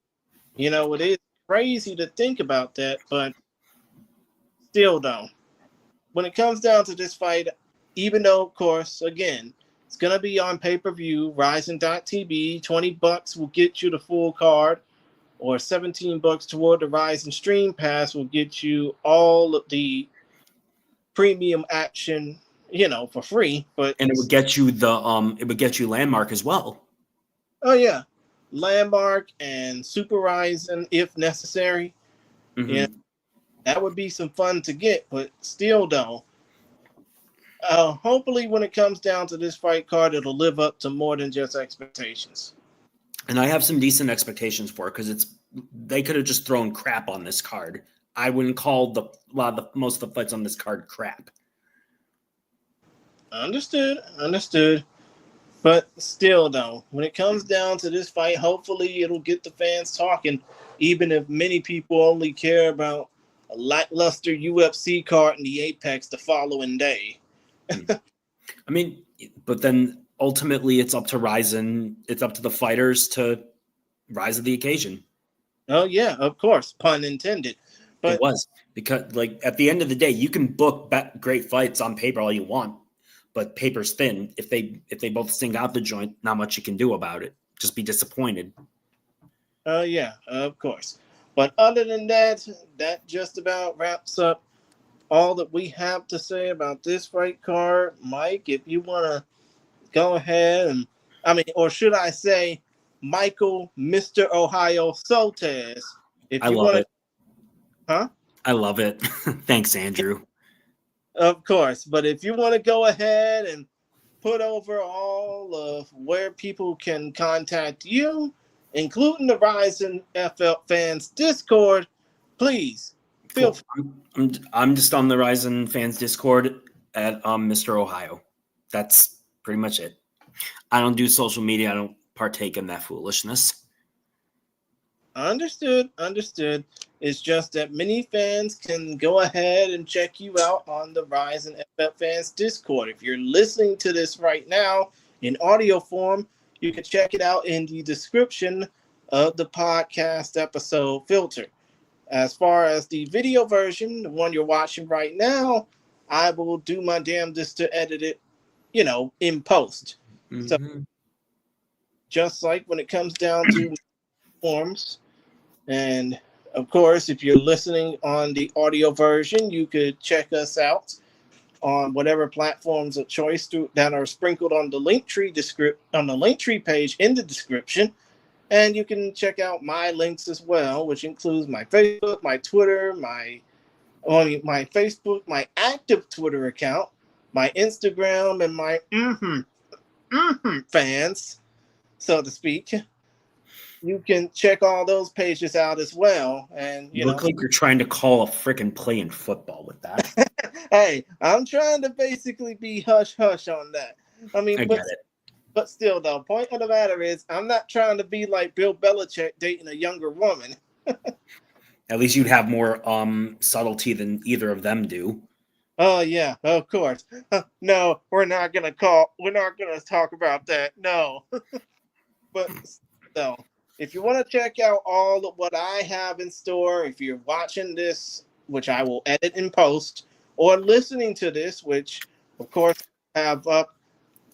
it is crazy to think about that, but still though. When it comes down to this fight, even though, of course, again, it's going to be on pay-per-view, RIZIN.tv, $20 will get you the full card, or $17 toward the RIZIN Stream Pass will get you all of the premium action, for free. But and it would get you Landmark as well. Oh yeah, Landmark and Super RIZIN if necessary. That would be some fun to get. But still, though, hopefully when it comes down to this fight card, it'll live up to more than just expectations. And I have some decent expectations for it because they could have just thrown crap on this card. I wouldn't call most of the fights on this card crap. Understood. But still, though, when it comes down to this fight, hopefully it'll get the fans talking, even if many people only care about a lackluster UFC card in the Apex the following day. I mean, but then ultimately it's up to RIZIN. It's up to the fighters to rise to the occasion. Oh, yeah, of course. Pun intended. But it was because, like, at the end of the day, you can book great fights on paper all you want, but paper's thin. If they both sing out the joint, not much you can do about it. Just be disappointed. Yeah, of course. But other than that, that just about wraps up all that we have to say about this fight card. Mike, if you want to go ahead and, or should I say, Michael, Mr. Ohio Soltez. I love it. Huh? I love it. Thanks, Andrew. Of course. But if you want to go ahead and put over all of where people can contact you, including the RIZIN FL Fans Discord, please feel free. I'm just on the RIZIN Fans Discord at Mr. Ohio. That's pretty much it. I don't do social media. I don't partake in that foolishness. Understood. It's just that many fans can go ahead and check you out on the RIZIN FF Fans Discord. If you're listening to this right now in audio form, you can check it out in the description of the podcast episode filter. As far as the video version, the one you're watching right now, I will do my damnedest to edit it, in post. So just like when it comes down to forms and Of course, if you're listening on the audio version, you could check us out on whatever platforms of choice that are sprinkled on the Linktree page in the description. And you can check out my links as well, which includes my Facebook, my Twitter, my Facebook, my active Twitter account, my Instagram, and my fans, so to speak. You can check all those pages out as well. And You look like you're trying to call a freaking play in football with that. Hey, I'm trying to basically be hush hush on that. I mean, I get it. But still, though, point of the matter is, I'm not trying to be like Bill Belichick dating a younger woman. At least you'd have more subtlety than either of them do. Oh yeah, of course. No, we're not gonna talk about that. No. But still, if you want to check out all of what I have in store, if you're watching this, which I will edit and post, or listening to this, which of course I have up,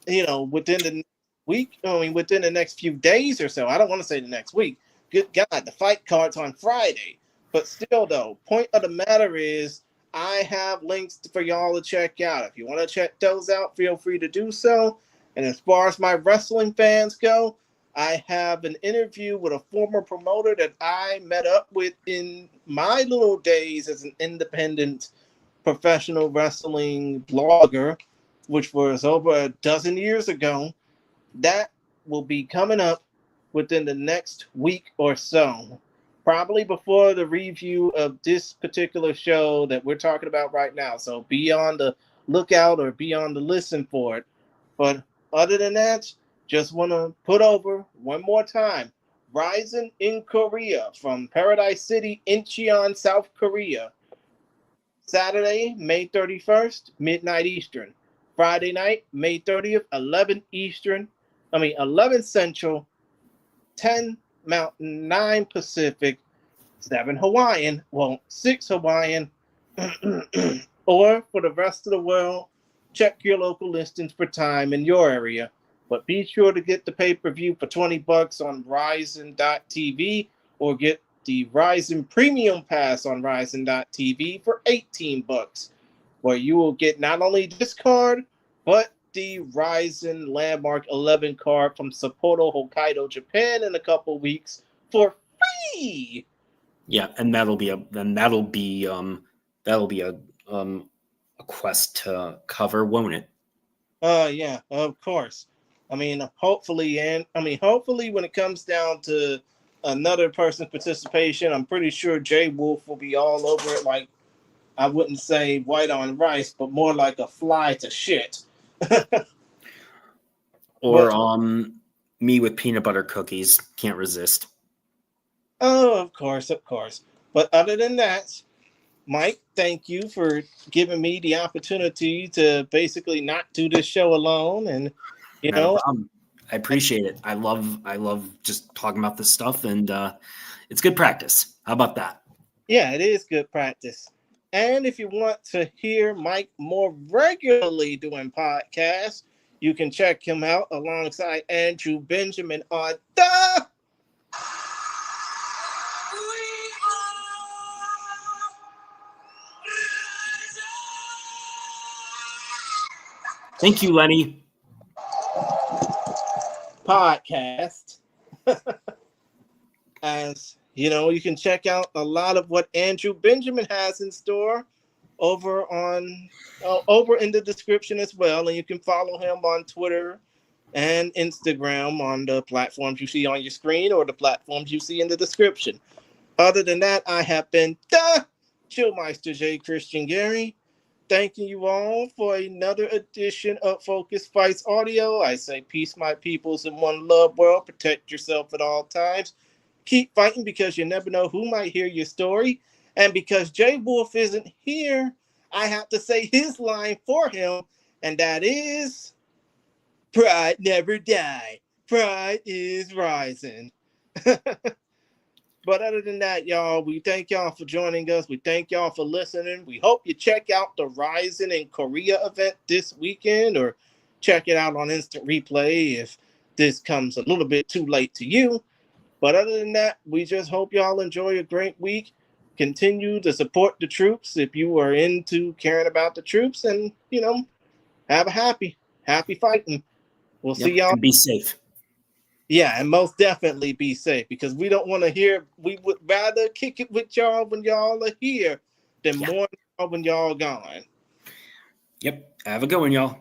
within the week, within the next few days or so. I don't want to say the next week. Good God, the fight card's on Friday. But still, though, point of the matter is, I have links for y'all to check out. If you want to check those out, feel free to do so. And as far as my wrestling fans go, I have an interview with a former promoter that I met up with in my little days as an independent professional wrestling blogger, which was over a dozen years ago. That will be coming up within the next week or so, probably before the review of this particular show that we're talking about right now. So be on the lookout or be on the listen for it. But other than that, just want to put over one more time, RIZIN in Korea from Paradise City, Incheon, South Korea. Saturday, May 31st, midnight Eastern. Friday night, May 30th, 11 Central, 10 Mountain, 9 Pacific, 7 Hawaiian, 6 Hawaiian, or for the rest of the world, check your local listings for time in your area. But be sure to get the pay-per-view for $20 on RIZIN.tv or get the RIZIN Premium Pass on RIZIN.tv for $18, where you will get not only this card, but the RIZIN Landmark 11 card from Sapporo, Hokkaido, Japan in a couple weeks for free. Yeah, and that'll be a quest to cover, won't it? Yeah, of course. Hopefully when it comes down to another person's participation, I'm pretty sure Jay Wolf will be all over it. Like, I wouldn't say white on rice, but more like a fly to shit. Or me with peanut butter cookies. Can't resist. Oh, of course. But other than that, Mike, thank you for giving me the opportunity to basically not do this show alone. And Not a problem. I appreciate it. I love just talking about this stuff, and it's good practice. How about that? Yeah, it is good practice. And if you want to hear Mike more regularly doing podcasts, you can check him out alongside Andrew Benjamin on the Thank you, Lenny. podcast. As you can check out a lot of what Andrew Benjamin has in store over in the description as well. And you can follow him on Twitter and Instagram on the platforms you see on your screen or the platforms you see in the description. Other than that, I have been the Chillmeister J. Christian Gary. Thanking you all for another edition of Focus Fights Audio. I say peace, my peoples, in one love world. Protect yourself at all times. Keep fighting because you never know who might hear your story. And because Jay Wolf isn't here, I have to say his line for him, and that is, pride never die. Pride is rising. But other than that, y'all, we thank y'all for joining us. We thank y'all for listening. We hope you check out the RIZIN in Korea event this weekend, or check it out on instant replay if this comes a little bit too late to you. But other than that, we just hope y'all enjoy a great week. Continue to support the troops if you are into caring about the troops, and have a happy fighting. We'll see y'all. And be safe. Yeah, and most definitely be safe, because we don't want to hear. We would rather kick it with y'all when y'all are here than mourn y'all when y'all gone. Yep. Have a good one, y'all.